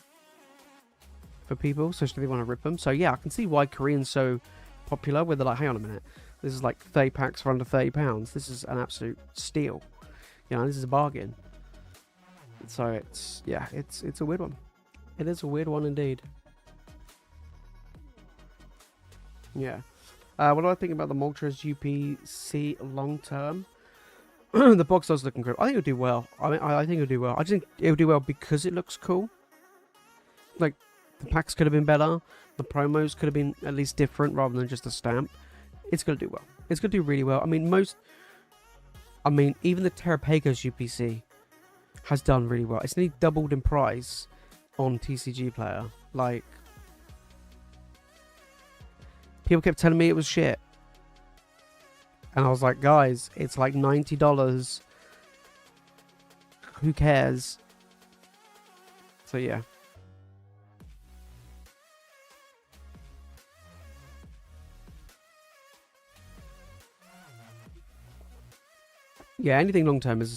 for people, especially if they want to rip them. So yeah, I can see why Korean's so popular, where they're like, hang on a minute, this is like 30 packs for under £30. This is an absolute steal. You know, this is a bargain. So it's, yeah, it's a weird one. It is a weird one indeed. Yeah. What do I think about the Moltres UPC long term? The box does look incredible. I think it'll do well. I mean, I think it'll do well. I just think it'll do well because it looks cool. Like, the packs could have been better. The promos could have been at least different rather than just a stamp. It's going to do well. It's going to do really well. I mean, even the Terrapagos UPC has done really well. It's nearly doubled in price on TCG Player. Like, people kept telling me it was shit. And I was like, guys, it's like $90. Who cares? So, yeah. Yeah, anything long term is a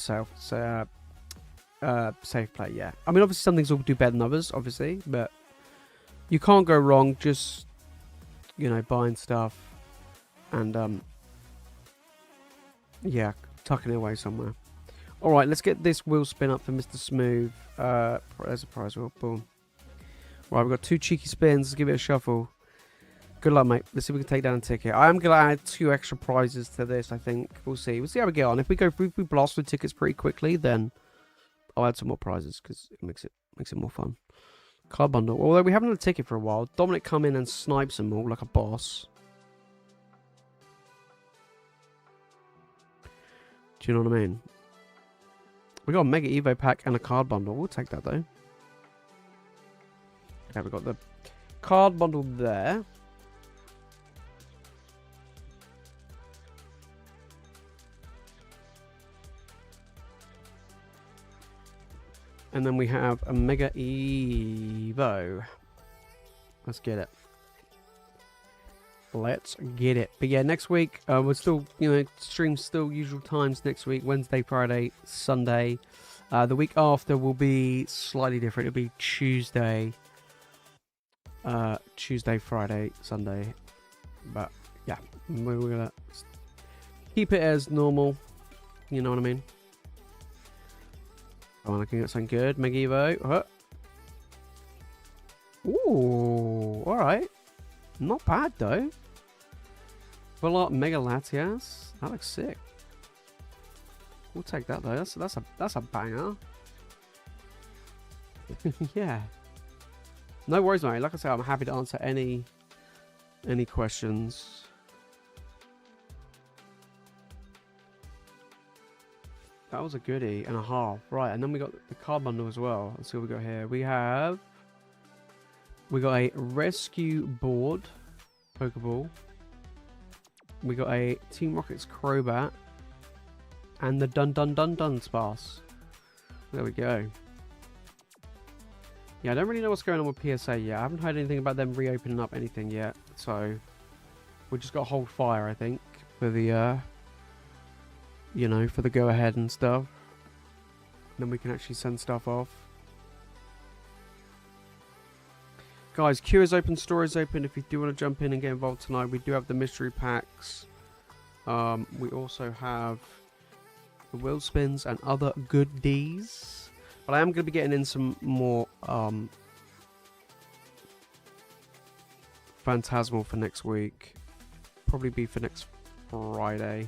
safe play, yeah. I mean, obviously some things will do better than others, obviously. But you can't go wrong just, you know, buying stuff and, yeah, tucking it away somewhere. Alright, let's get this wheel spin up for Mr. Smooth. There's a prize wheel. Boom. Right, we've got 2 cheeky spins. Let's give it a shuffle. Good luck, mate. Let's see if we can take down a ticket. I am going to add 2 extra prizes to this, I think. We'll see. We'll see how we get on. If we blast through tickets pretty quickly, then I'll add some more prizes because it makes it more fun. Card bundle. Although we haven't had a ticket for a while. Dominic come in and snipes them all like a boss. Do you know what I mean? We got a Mega Evo pack and a card bundle. We'll take that though. Okay, we got the card bundle there. And then we have a Mega Evo. Let's get it. Let's get it. But yeah, next week, we're still, streams still usual times next week. Wednesday, Friday, Sunday. The week after will be slightly different. It'll be Tuesday, Friday, Sunday. But yeah, we're going to keep it as normal. You know what I mean? Oh, and I can get something good. Mega Evo. Huh. Ooh, alright. Not bad though. Full art Mega Latias. That looks sick. We'll take that though. That's a banger. Yeah. No worries, mate. Like I said, I'm happy to answer any questions. That was a goodie and a half. Right, and then we got the card bundle as well. Let's see what we got here. We got a rescue board Pokeball. We got a Team Rocket's Crobat. And the Dun Dun Dun Dun Sparse. There we go. Yeah, I don't really know what's going on with PSA yet. I haven't heard anything about them reopening up anything yet. So, we just got to hold fire, I think, for the, for the go-ahead and stuff. Then we can actually send stuff off. Guys, queue is open, store is open. If you do want to jump in and get involved tonight, we do have the mystery packs. We also have the wheel spins and other goodies. But I am going to be getting in some more Phantasmal for next week. Probably be for next Friday.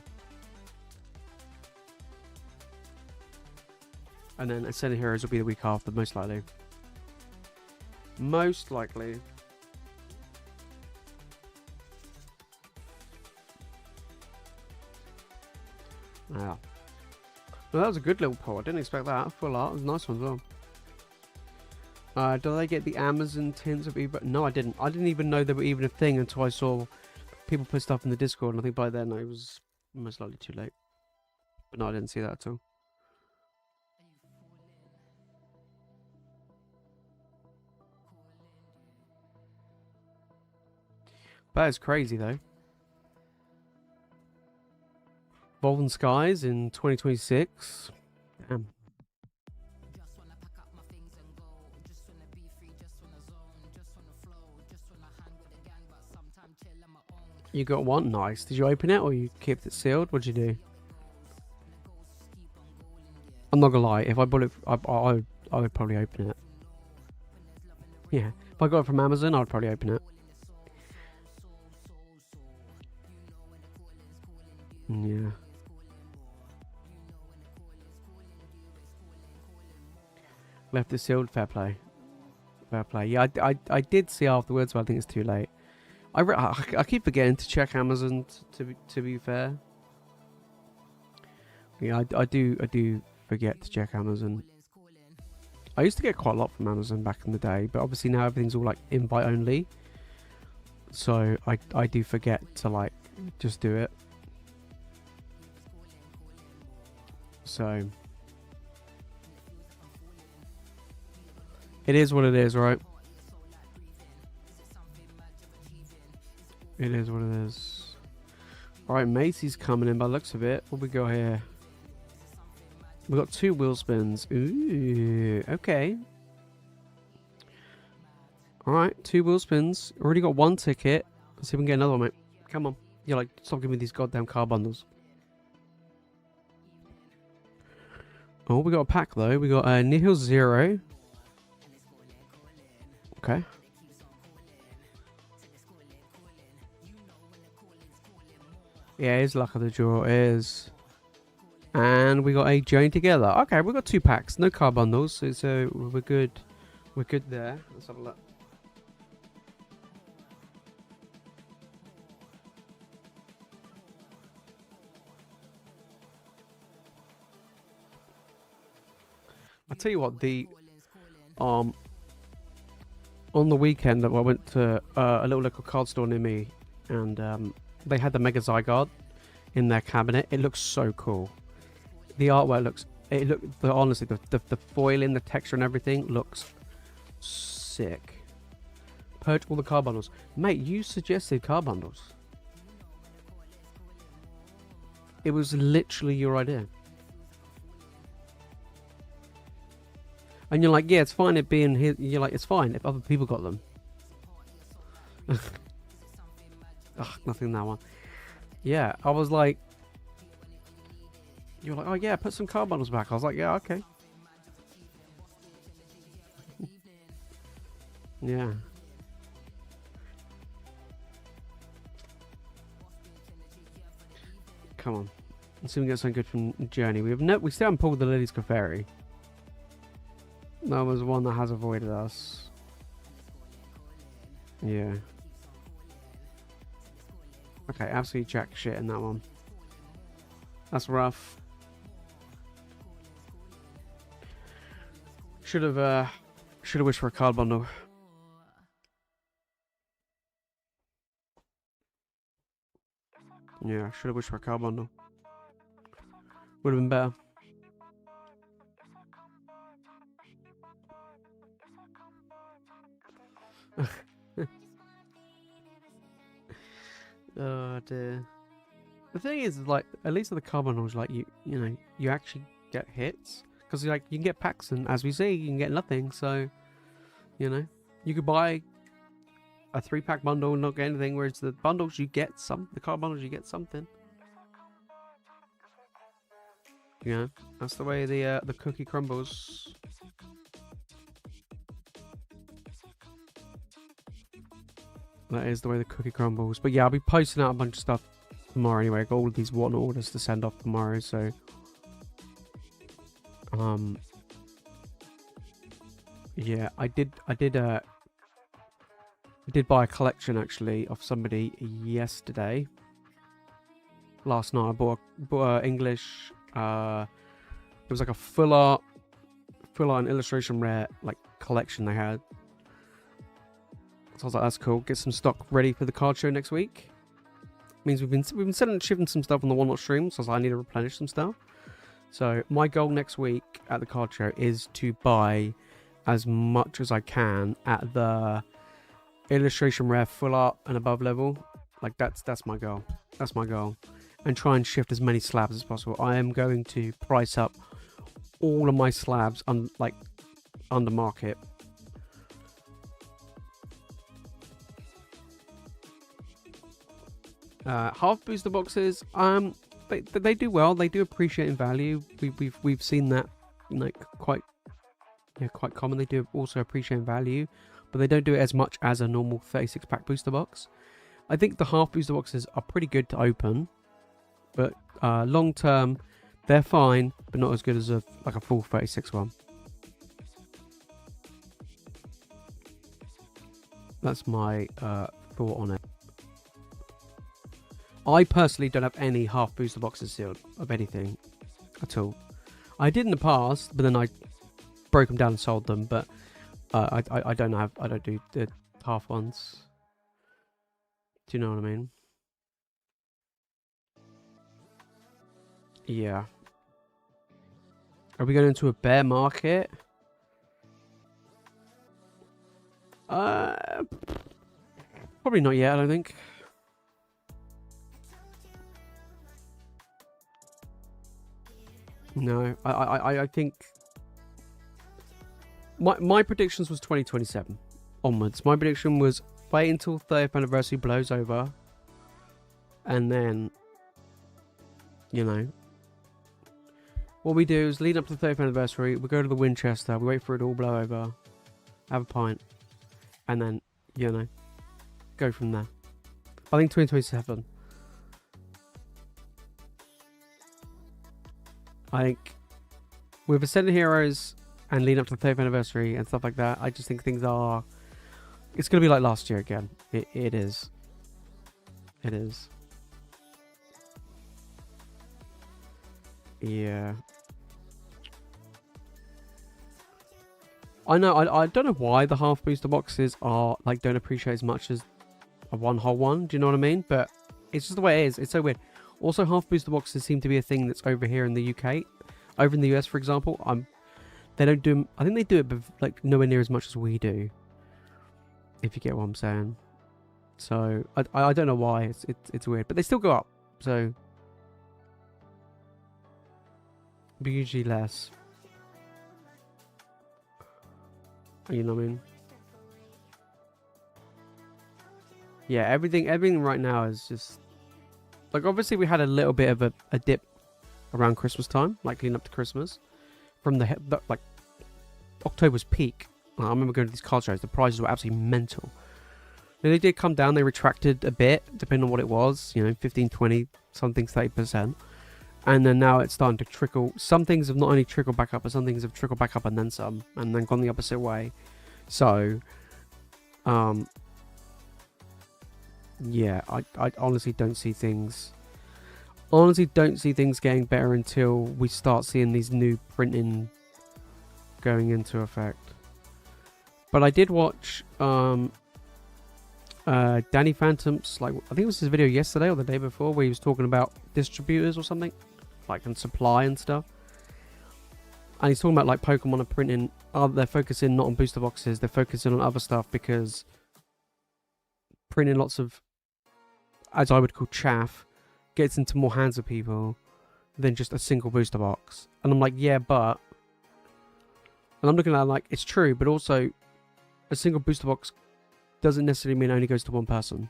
And then Ascended Heroes will be the week after, most likely. Most likely. Yeah. Well, that was a good little pull. I didn't expect that. Full art. It was a nice one as well. Did I get the Amazon tins of Evo? No, I didn't. I didn't even know they were even a thing until I saw people put stuff in the Discord. And I think by then it was most likely too late. But no, I didn't see that at all. That is crazy though. Evolving Skies in 2026. Damn. You got one? Nice. Did you open it or you kept it sealed? What'd you do? I'm not gonna lie. If I bought it, I would probably open it. Yeah. If I got it from Amazon, I'd probably open it. Yeah. Left it sealed. Fair play. Fair play. Yeah, I did see afterwards, but I think it's too late. I keep forgetting to check Amazon. To be fair. Yeah, I do forget to check Amazon. I used to get quite a lot from Amazon back in the day, but obviously now everything's all like invite only. So I do forget to like just do it. So it is what it is, right? It is what it is. Alright, Macy's coming in by the looks of it. What we got here? We got 2 wheel spins. Ooh, okay. Alright, 2 wheel spins. Already got 1 ticket. Let's see if we can get another one, mate. Come on. You're like, stop giving me these goddamn car bundles. Oh, we got a pack though. We got Nihil 0. Okay. Yeah, it is luck of the draw. It is. And we got a journey together. Okay, we got 2 packs. No card bundles, so we're good. We're good there. Let's have a look. I tell you what, on the weekend I went to a little local card store near me, and they had the Mega Zygarde in their cabinet. It looks so cool. The artwork honestly, the foil in the texture and everything looks sick. Purge all the card bundles. Mate, you suggested card bundles. It was literally your idea. And you're like, yeah, it's fine it being here. You're like, it's fine if other people got them. Ugh, nothing in that one. Yeah, I was like, you're like, oh yeah, put some card bundles back. I was like, yeah, okay. Yeah. Come on. Let's see if we get something good from Journey. We still haven't pulled the Lily's Clefairy. That was one that has avoided us. Yeah. Okay, absolutely jack shit in that one. That's rough. Should have wished for a card bundle. Yeah, should have wished for a card bundle. Would have been better. Oh dear. The thing is, like, at least with the card bundles, like you know, you actually get hits because like you can get packs, and as we see, you can get nothing. So, you know, you could buy a 3-pack bundle and not get anything, whereas the bundles you get the card bundles you get something. Yeah, that's the way the cookie crumbles. That is the way the cookie crumbles. But yeah, I'll be posting out a bunch of stuff tomorrow anyway. I got all of these one orders to send off tomorrow, so yeah, I did buy a collection actually off somebody yesterday. Last night I bought English. It was like a full art and illustration rare like collection they had. So I was like, that's cool. Get some stock ready for the card show next week. Means we've been shipping some stuff on the one-lot stream, so I was like, I need to replenish some stuff. So my goal next week at the card show is to buy as much as I can at the illustration rare full art and above level. Like that's my goal. That's my goal. And try and shift as many slabs as possible. I am going to price up all of my slabs under market. Half booster boxes, they do well. They do appreciate in value. We've seen that like quite common. They do also appreciate in value, but they don't do it as much as a normal 36-pack booster box. I think the half booster boxes are pretty good to open, but long term they're fine, but not as good as a full 36 one. That's my thought on it. I personally don't have any half booster boxes sealed of anything at all. I did in the past, but then I broke them down and sold them. But I don't do the half ones. Do you know what I mean? Yeah. Are we going into a bear market? Probably not yet, I don't think. No, I think my predictions was 2027 onwards. My prediction was wait until 30th anniversary blows over, and then, you know, what we do is lead up to the 30th anniversary. We go to the Winchester. We wait for it all blow over, have a pint, and then, you know, go from there. I think 2027. I think with Ascended Heroes and leading up to the 30th anniversary and stuff like that, I just think things are... It's going to be like last year again. It is. It is. Yeah. I know, I don't know why the half booster boxes are, like, don't appreciate as much as a one whole one. Do you know what I mean? But it's just the way it is. It's so weird. Also, half booster boxes seem to be a thing that's over here in the UK. Over in the US, for example, they don't do... I think they do it, but, like, nowhere near as much as we do. If you get what I'm saying. So, I don't know why. It's weird. But they still go up. So... But usually less. You know what I mean? Yeah, everything right now is just... Like, obviously we had a little bit of a dip around Christmas time. Like, leading up to Christmas. From the like, October's peak. I remember going to these card shows. The prices were absolutely mental. Now, they did come down. They retracted a bit, depending on what it was. You know, 15, 20, some things 30%. And then now it's starting to trickle. Some things have not only trickled back up, but some things have trickled back up and then some. And then gone the opposite way. So, yeah, I honestly don't see things... Honestly don't see things getting better until we start seeing these new printing going into effect. But I did watch Danny Phantom's, like, I think it was his video yesterday or the day before, where he was talking about distributors or something, like, and supply and stuff. And he's talking about, like, Pokemon are printing, they're focusing not on booster boxes, they're focusing on other stuff because printing lots of, as I would call chaff, gets into more hands of people than just a single booster box. And I'm like, yeah, but... And I'm looking at it like, it's true, but also a single booster box doesn't necessarily mean it only goes to one person.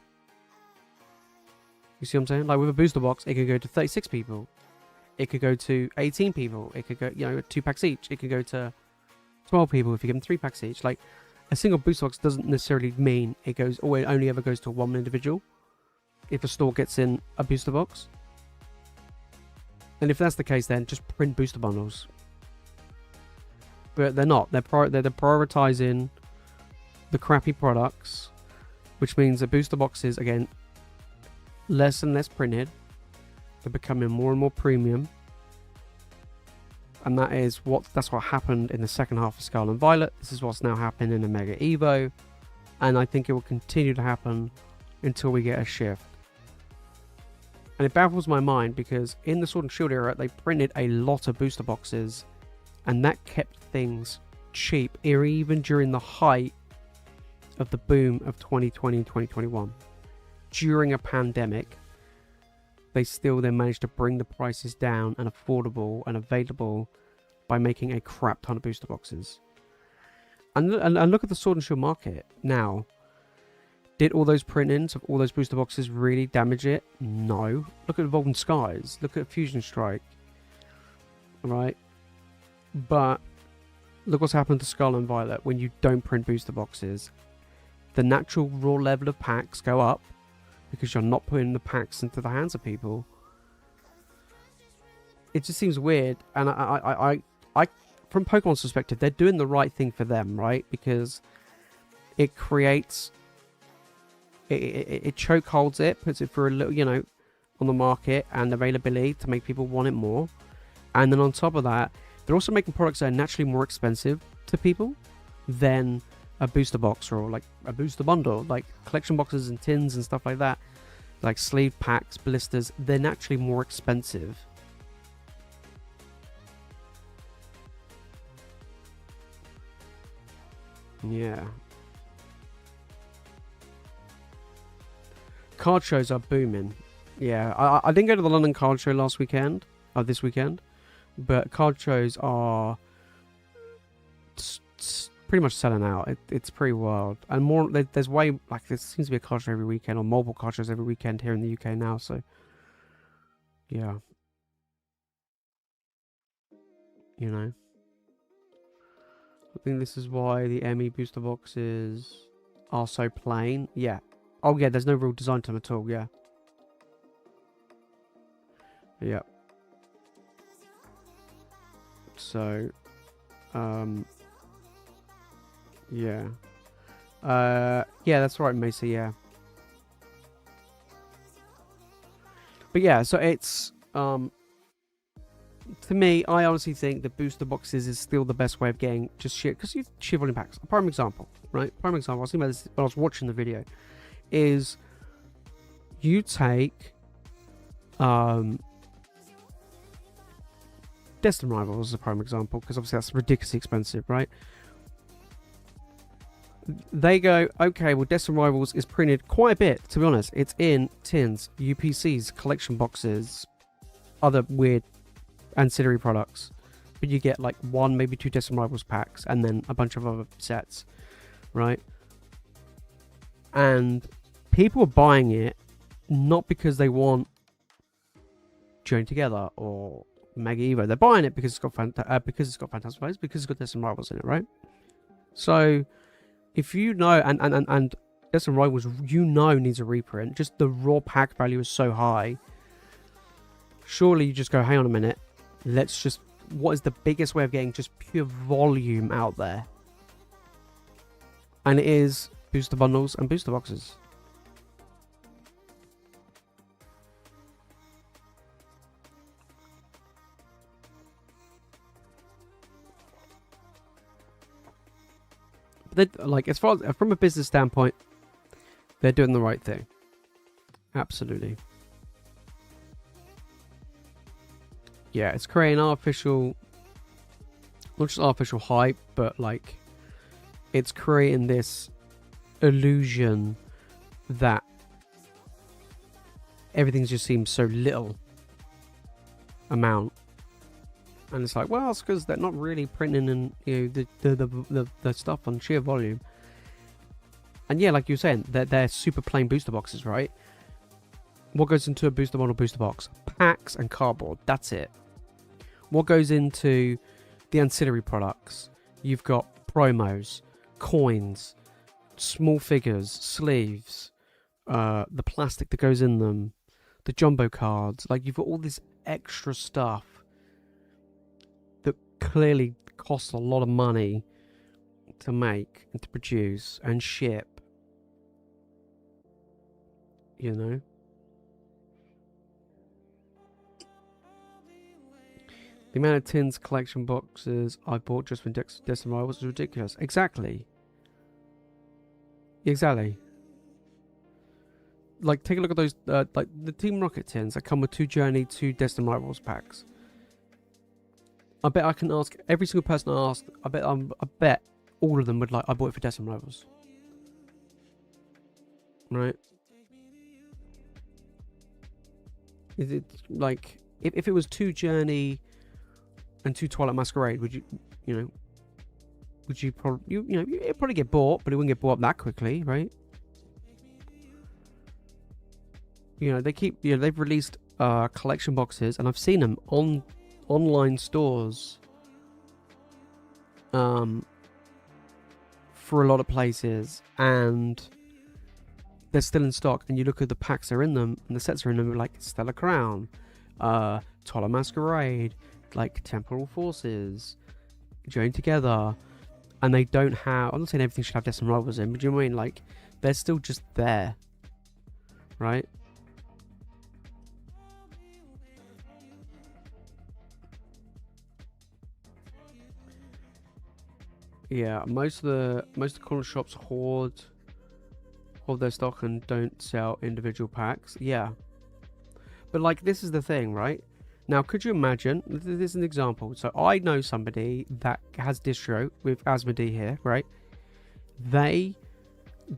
You see what I'm saying? Like, with a booster box, it could go to 36 people. It could go to 18 people. It could go, you know, 2 packs each. It could go to 12 people if you give them 3 packs each. Like, a single booster box doesn't necessarily mean it goes, or it only ever goes to one individual if a store gets in a booster box. And if that's the case, then just print booster bundles. But they're not. They're prioritizing the crappy products, which means the booster boxes, again, less and less printed. They're becoming more and more premium. And that's what happened in the second half of Scarlet and Violet. This is what's now happening in Omega Evo. And I think it will continue to happen until we get a shift. And it baffles my mind because in the Sword and Shield era, they printed a lot of booster boxes. And that kept things cheap, even during the height of the boom of 2020 and 2021. During a pandemic, they still then managed to bring the prices down and affordable and available by making a crap ton of booster boxes. And look at the Sword and Shield market now. Did all those print-ins of all those booster boxes really damage it? No. Look at Evolving Skies. Look at Fusion Strike. Right? But look what's happened to Scarlet and Violet when you don't print booster boxes. The natural raw level of packs go up because you're not putting the packs into the hands of people. It just seems weird. And I from Pokemon's perspective, they're doing the right thing for them, right? Because it creates... It chokeholds it, puts it for a little, you know, on the market and availability to make people want it more. And then on top of that, they're also making products that are naturally more expensive to people than a booster box or like a booster bundle, like collection boxes and tins and stuff like that, like sleeve packs, blisters. They're naturally more expensive. Yeah. Card shows are booming. Yeah, I didn't go to the London card show last weekend, or this weekend, but card shows are pretty much selling out. It's pretty wild. And more, there's way, like, there seems to be a card show every weekend, or multiple card shows every weekend here in the UK now, so, yeah. You know. I think this is why the ME booster boxes are so plain. Yeah. Oh, yeah, there's no real design to them at all, yeah. Yeah. So, yeah. Yeah, that's right, Macy, yeah. But yeah, so it's, to me, I honestly think the booster boxes is still the best way of getting just sheer, because you sheer volume packs. A prime example, right? Prime example, I was thinking about this when I was watching the video, is you take, Destin Rivals as a prime example, because obviously that's ridiculously expensive, right? They go, okay, well, Destin Rivals is printed quite a bit, to be honest. It's in tins, UPCs, collection boxes, other weird ancillary products. But you get like 1, maybe 2 Destin Rivals packs, and then a bunch of other sets, right? And people are buying it not because they want Join Together or Mega Evo. They're buying it because it's got Fantastic Players, because it's got Destin Rivals in it, right? So if you know, and Destin Rivals, you know, needs a reprint, just the raw pack value is so high, surely you just go, hang on a minute, let's just, what is the biggest way of getting just pure volume out there? And it is booster bundles and booster boxes. But like, as far as from a business standpoint, they're doing the right thing. Absolutely. Yeah, it's creating artificial, not just artificial hype, but like, it's creating this illusion that everything just seems so little amount. And it's like, well, it's because they're not really printing and, you know, the stuff on sheer volume. And yeah, like you were saying, they're super plain booster boxes, right? What goes into a booster model booster box? Packs and cardboard. That's it. What goes into the ancillary products? You've got promos, coins, small figures, sleeves, the plastic that goes in them, the jumbo cards. Like, you've got all this extra stuff that clearly costs a lot of money to make and to produce and ship, you know. The amount of tins collection boxes I bought just for Destin Rivals was ridiculous. Exactly. Like, take a look at those, like the Team Rocket tins that come with 2 Journey, 2 Destin Rivals packs. I bet I can ask every single person I asked. I bet all of them would like, I bought it for Destin Rivals. Right? Is it like, if it was 2 Journey and 2 Twilight Masquerade, would you probably, it'd probably get bought, but it wouldn't get bought up that quickly, right? You know, they keep, they've released collection boxes, and I've seen them on online stores for a lot of places, and they're still in stock. And you look at the packs that are in them, and the sets are in them, like Stellar Crown, Twilight Masquerade, like Temporal Forces, Join Together, and they don't have, I'm not saying everything should have Destin Rivals in, but do you know what I mean? Like, they're still just there, right? Yeah, most of the corner shops hoard their stock and don't sell individual packs. Yeah, but like, this is the thing, right? Now, could you imagine? This is an example. So I know somebody that has distro with Asmodee here, right? They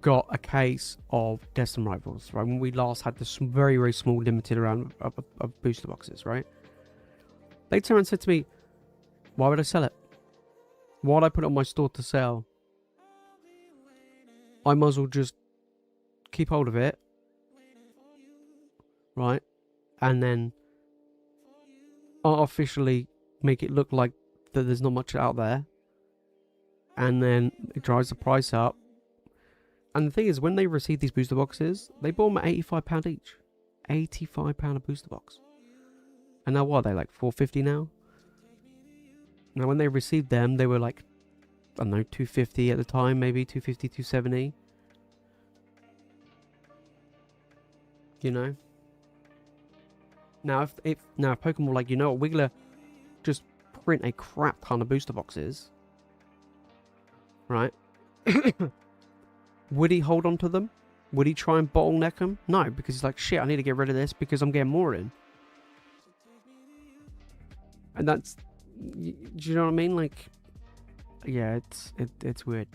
got a case of Destin Rivals, right? When we last had this very, very small limited round of booster boxes, right? They turned and said to me, why would I sell it? Why would I put it on my store to sell? I might as well just keep hold of it, right? And then artificially make it look like that there's not much out there. And then it drives the price up. And the thing is, when they received these booster boxes, they bought them at £85 each. £85 a booster box. And now what are they, like $4.50 now? Now, when they received them, they were like, I don't know, 250 at the time, maybe 250, 270. You know? Now, if Pokemon were like, you know what, we're gonna just print a crap ton of booster boxes, right? Would he hold on to them? Would he try and bottleneck them? No, because he's like, shit, I need to get rid of this because I'm getting more in. And that's, do you know what I mean? Like, yeah, it's weird.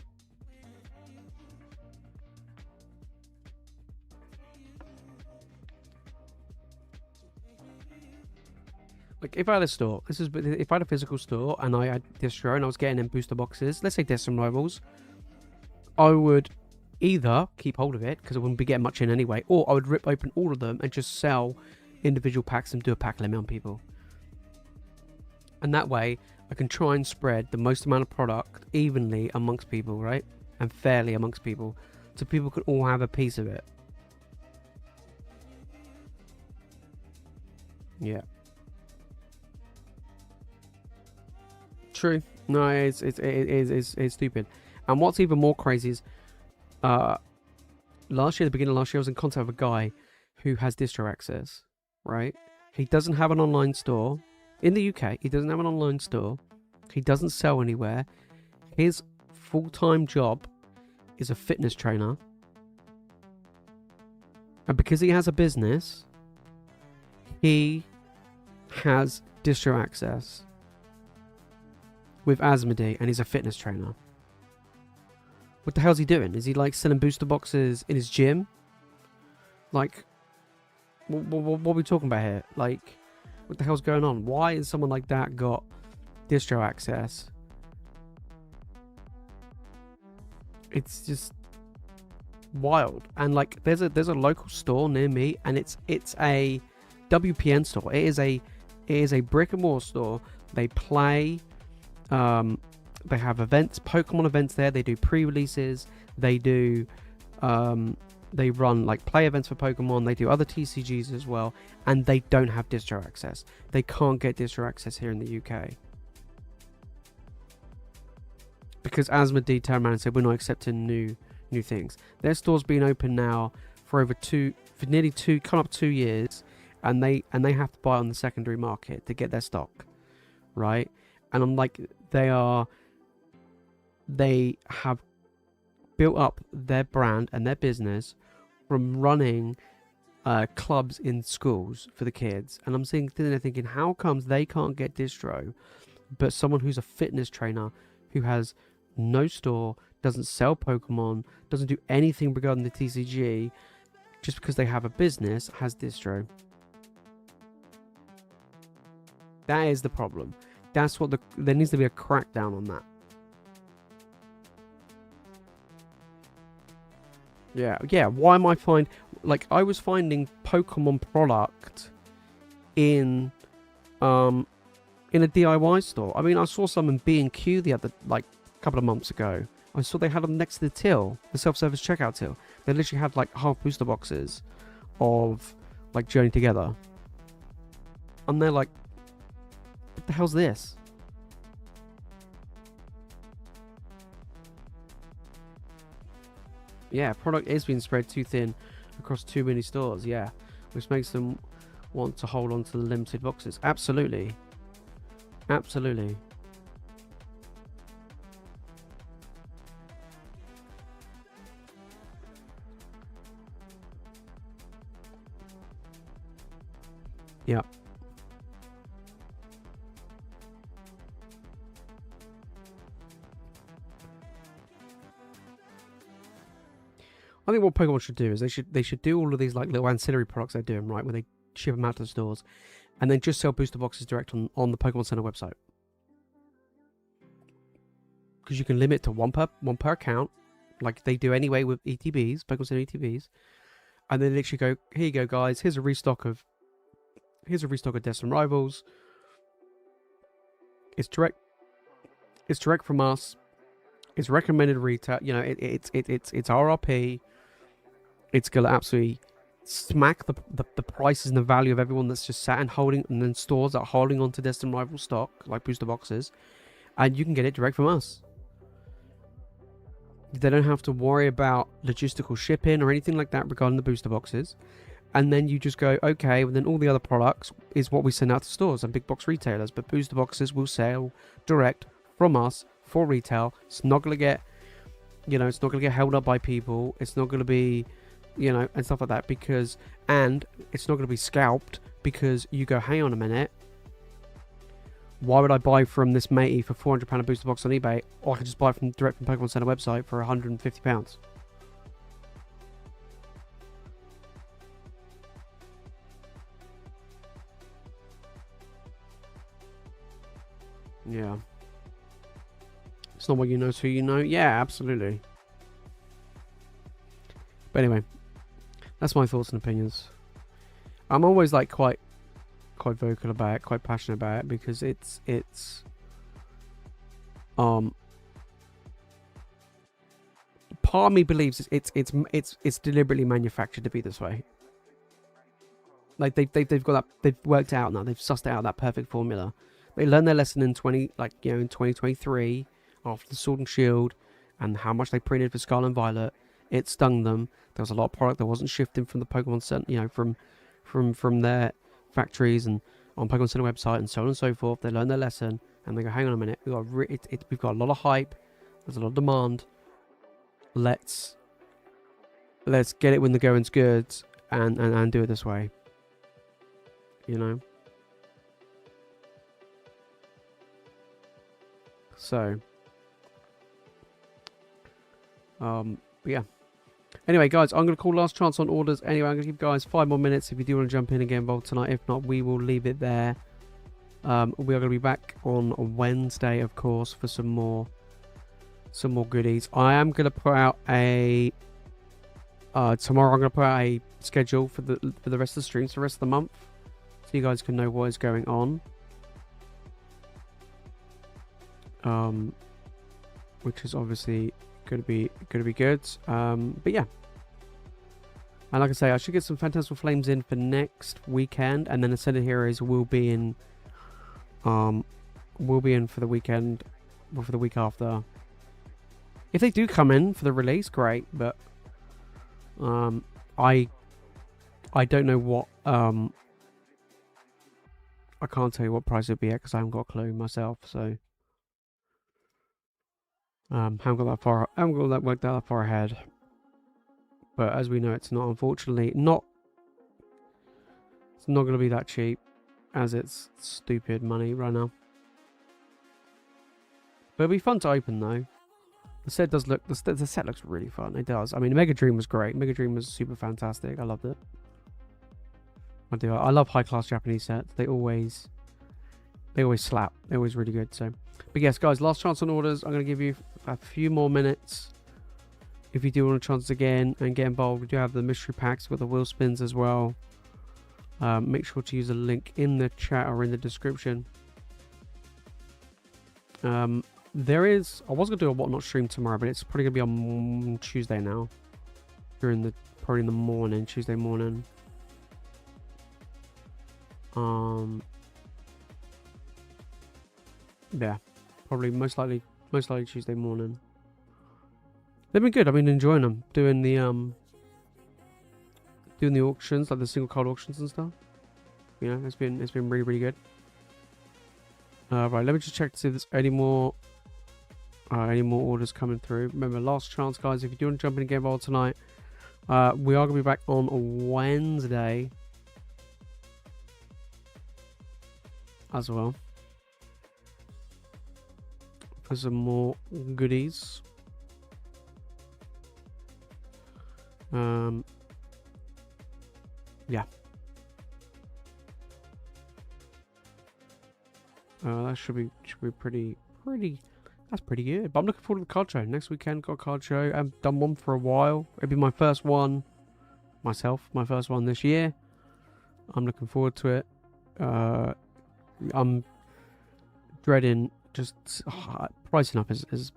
Like, if I had a store, if I had a physical store and I had distro and I was getting in booster boxes, let's say Destin Rivals, I would either keep hold of it because I wouldn't be getting much in anyway, or I would rip open all of them and just sell individual packs and do a pack limit on people. And that way, I can try and spread the most amount of product evenly amongst people, right? And fairly amongst people, so people can all have a piece of it. Yeah. True. No, it's stupid. And what's even more crazy is, last year, the beginning of last year, I was in contact with a guy who has distro access, right? He doesn't have an online store. In the UK, he doesn't have an online store. He doesn't sell anywhere. His full-time job is a fitness trainer. And because he has a business, he has distro access with Asmodee, and he's a fitness trainer. What the hell's he doing? Is he like selling booster boxes in his gym? Like, what are we talking about here? Like, what the hell's going on? Why has someone like that got distro access? It's just wild. And like, there's a local store near me, and it's a WPN store. It is a brick and mortar store. They play. They have events, Pokemon events there. They do pre-releases. They do. They run like play events for Pokemon. They do other TCGs as well, and they don't have distro access. They can't get distro access here in the UK because Asmodee turned around and said we're not accepting new things. Their store's been open now for nearly 2 years, and they have to buy on the secondary market to get their stock, right? And I'm like, they have built up their brand and their business from running clubs in schools for the kids. And I'm sitting there thinking, how comes they can't get distro, but someone who's a fitness trainer who has no store, doesn't sell Pokemon, doesn't do anything regarding the TCG, just because they have a business, has distro? That is the problem. That's what there needs to be a crackdown on that. Yeah. Why am I I was finding Pokemon product in a DIY store. I mean, I saw some in B&Q the other couple of months ago. I saw they had them next to the till, the self-service checkout till. They literally had like half booster boxes of like Journey Together, and they're like, what the hell's this? Yeah, product is being spread too thin across too many stores, yeah, which makes them want to hold on to the limited boxes. Absolutely. Absolutely. Yeah. I think what Pokemon should do is they should do all of these like little ancillary products they're doing, right, where they ship them out to the stores, and then just sell booster boxes direct on the Pokemon Center website. Because you can limit to one per account, like they do anyway with ETBs, Pokemon Center ETBs, and then literally go, here you go, guys. Here's a restock of Destin Rivals. It's direct from us. It's recommended retail. You know, it's RRP. It's gonna absolutely smack the prices and the value of everyone that's just sat and holding, and then stores that are holding onto Destin Rival stock like booster boxes. and you can get it direct from us. They don't have to worry about logistical shipping or anything like that regarding the booster boxes. And then you just go, okay, well, then all the other products is what we send out to stores and big box retailers. But booster boxes will sell direct from us for retail. It's not going to get, it's not going to get held up by people. It's not going to be, and stuff like that. And it's not going to be scalped because you go, hang on a minute. Why would I buy from this matey for £400 a booster box on eBay? Or I could just buy from direct from Pokemon Center website for £150. Yeah. It's not what you know, so you know. Yeah, absolutely. But anyway, that's my thoughts and opinions. I'm always like quite vocal about it, quite passionate about it, because it's part of me believes it's deliberately manufactured to be this way. Like they've got that, they've worked out now, they've sussed out that perfect formula. They learned their lesson in 2023 after the Sword and Shield and how much they printed for Scarlet and Violet. It stung them. There was a lot of product that wasn't shifting from the Pokemon Center, from their factories and on Pokemon Center website and so on and so forth. They learned their lesson and they go, hang on a minute, we've got a lot of hype. There's a lot of demand. Let's get it when the going's good and do it this way. So, yeah. Anyway, guys, I'm going to call last chance on orders. Anyway, I'm going to give you guys 5 more minutes if you do want to jump in and get involved tonight. If not, we will leave it there. We are going to be back on Wednesday, of course, for some more goodies. I am going to put out a tomorrow. I'm going to put out a schedule for the rest of the streams, for the rest of the month, so you guys can know what is going on. Which is obviously going to be good. But yeah, and like I say, I should get some Phantasmal Flames in for next weekend, and then Ascended Heroes will be in for the weekend or for the week after. If they do come in for the release, great. But I don't know what I can't tell you what price it'll be at because I haven't got a clue myself. So haven't got that worked out that far ahead. But as we know, it's not, unfortunately, not. It's not going to be that cheap, as it's stupid money right now. But it'll be fun to open though. The set does look. The set looks really fun. It does. I mean, Mega Dream was great. Mega Dream was super fantastic. I loved it. I do. I love high class Japanese sets. They always slap. They're always really good. So, but yes, guys, last chance on orders. I'm going to give you a few more minutes. If you do want a chance again and get involved, we do have the mystery packs with the wheel spins as well. Make sure to use a link in the chat or in the description. There is. I was going to do a whatnot stream tomorrow, but it's probably going to be on Tuesday now. Probably in the morning, Tuesday morning. Yeah, probably most likely Tuesday morning. They've been good. I've been enjoying them. Doing the auctions, like the single card auctions and stuff. It's been really, really good. Right, let me just check to see if there's any more orders coming through. Remember, last chance, guys. If you do want to jump in and get involved tonight, we are going to be back on Wednesday as well for some more goodies. Yeah. That should be pretty. That's pretty good. But I'm looking forward to the card show. Next weekend, got a card show. I haven't done one for a while. It'll be my first one myself. My first one this year. I'm looking forward to it. I'm dreading just pricing up.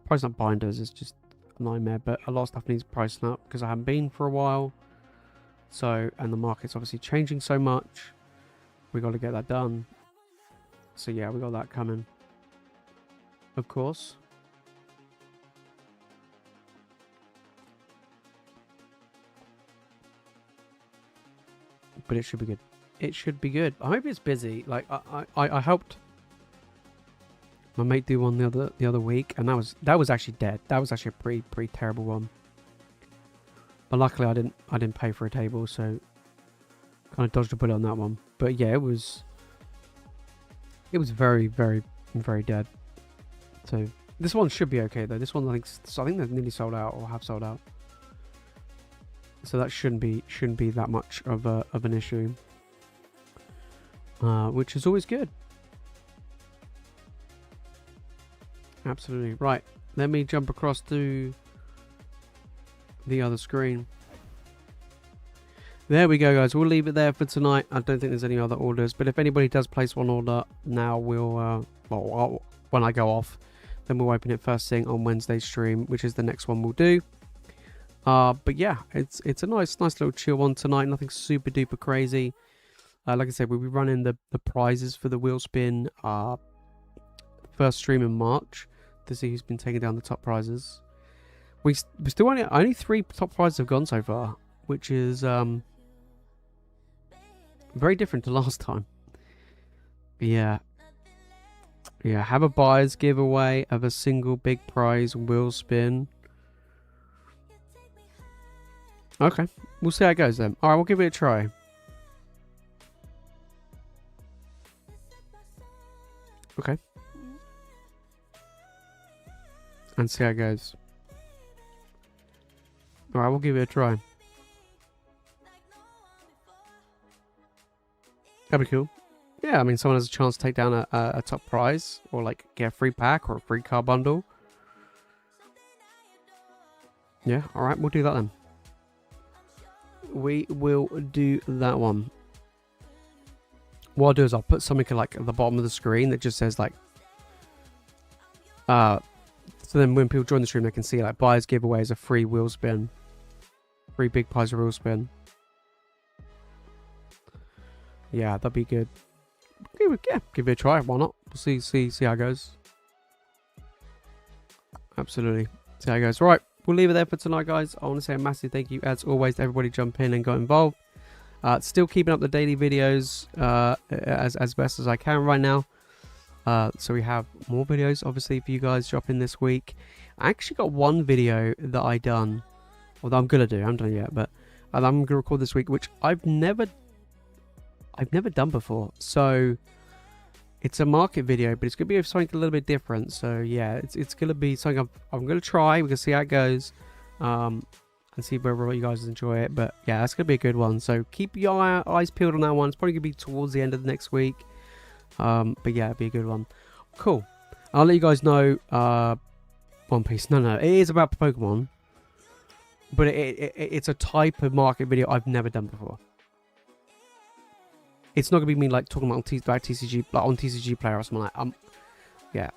Pricing up binders is just a nightmare. But a lot of stuff needs pricing up because I haven't been for a while. So, and the market's obviously changing so much. We got to get that done. So yeah, we got that coming. of course. But it should be good. It should be good. I hope it's busy. Like I helped my mate do one the other week, and that was actually dead. That was actually a pretty terrible one. But luckily I didn't pay for a table, so kind of dodged a bullet on that one. But yeah, it was very dead. So this one should be okay though. This one I think they're nearly sold out or have sold out. So that shouldn't be that much of an issue, which is always good. Absolutely right. Let me jump across to the other screen. There we go, guys. We'll leave it there for tonight. I don't think there's any other orders, but if anybody does place one order now, we'll when I go off, then we'll open it first thing on Wednesday's stream, which is the next one we'll do. But yeah, it's a nice little chill one tonight. Nothing super duper crazy. Like I said, we'll be running the prizes for the wheel spin first stream in March to see who's been taking down the top prizes. We still only 3 top prizes have gone so far, which is very different to last time. Yeah, have a buyer's giveaway of a single big prize wheel spin. Okay, we'll see how it goes then. Alright, we'll give it a try. Okay. And see how it goes. Alright, we'll give it a try. That'd be cool. Yeah, I mean, someone has a chance to take down a top prize, or like get a free pack or a free car bundle. Yeah, alright, we'll do that then. We will do that one. What I'll do is I'll put something like at the bottom of the screen that just says like so then when people join the stream they can see like buyers giveaways, a free wheel spin, free big prize wheel spin. Yeah, that'd be good. Give it a try. Why not? We'll see how it goes. Absolutely. See how it goes. Right. We'll leave it there for tonight, guys. I want to say a massive thank you, as always, to everybody jump in and got involved. Still keeping up the daily videos as best as I can right now. So we have more videos, obviously, for you guys drop in this week. I actually got one video that I done, or that I'm going to do. I haven't done it yet, but I'm going to record this week, which I've never done before. So it's a market video, but it's going to be something a little bit different. So yeah, it's going to be something I'm going to try. We can see how it goes, and see whether you guys enjoy it. But yeah, that's going to be a good one. So keep your eyes peeled on that one. It's probably going to be towards the end of the next week. But yeah, it'll be a good one. Cool. I'll let you guys know. One Piece. No, it is about Pokemon, but it's a type of market video I've never done before. It's not gonna be me like talking about TCG, like on TCG Player or something like. Yeah,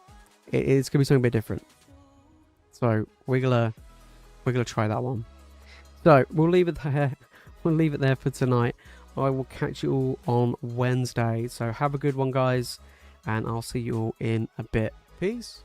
it's gonna be something a bit different. So we're gonna try that one. So we'll leave it there. We'll leave it there for tonight. I will catch you all on Wednesday. So have a good one, guys, and I'll see you all in a bit. Peace.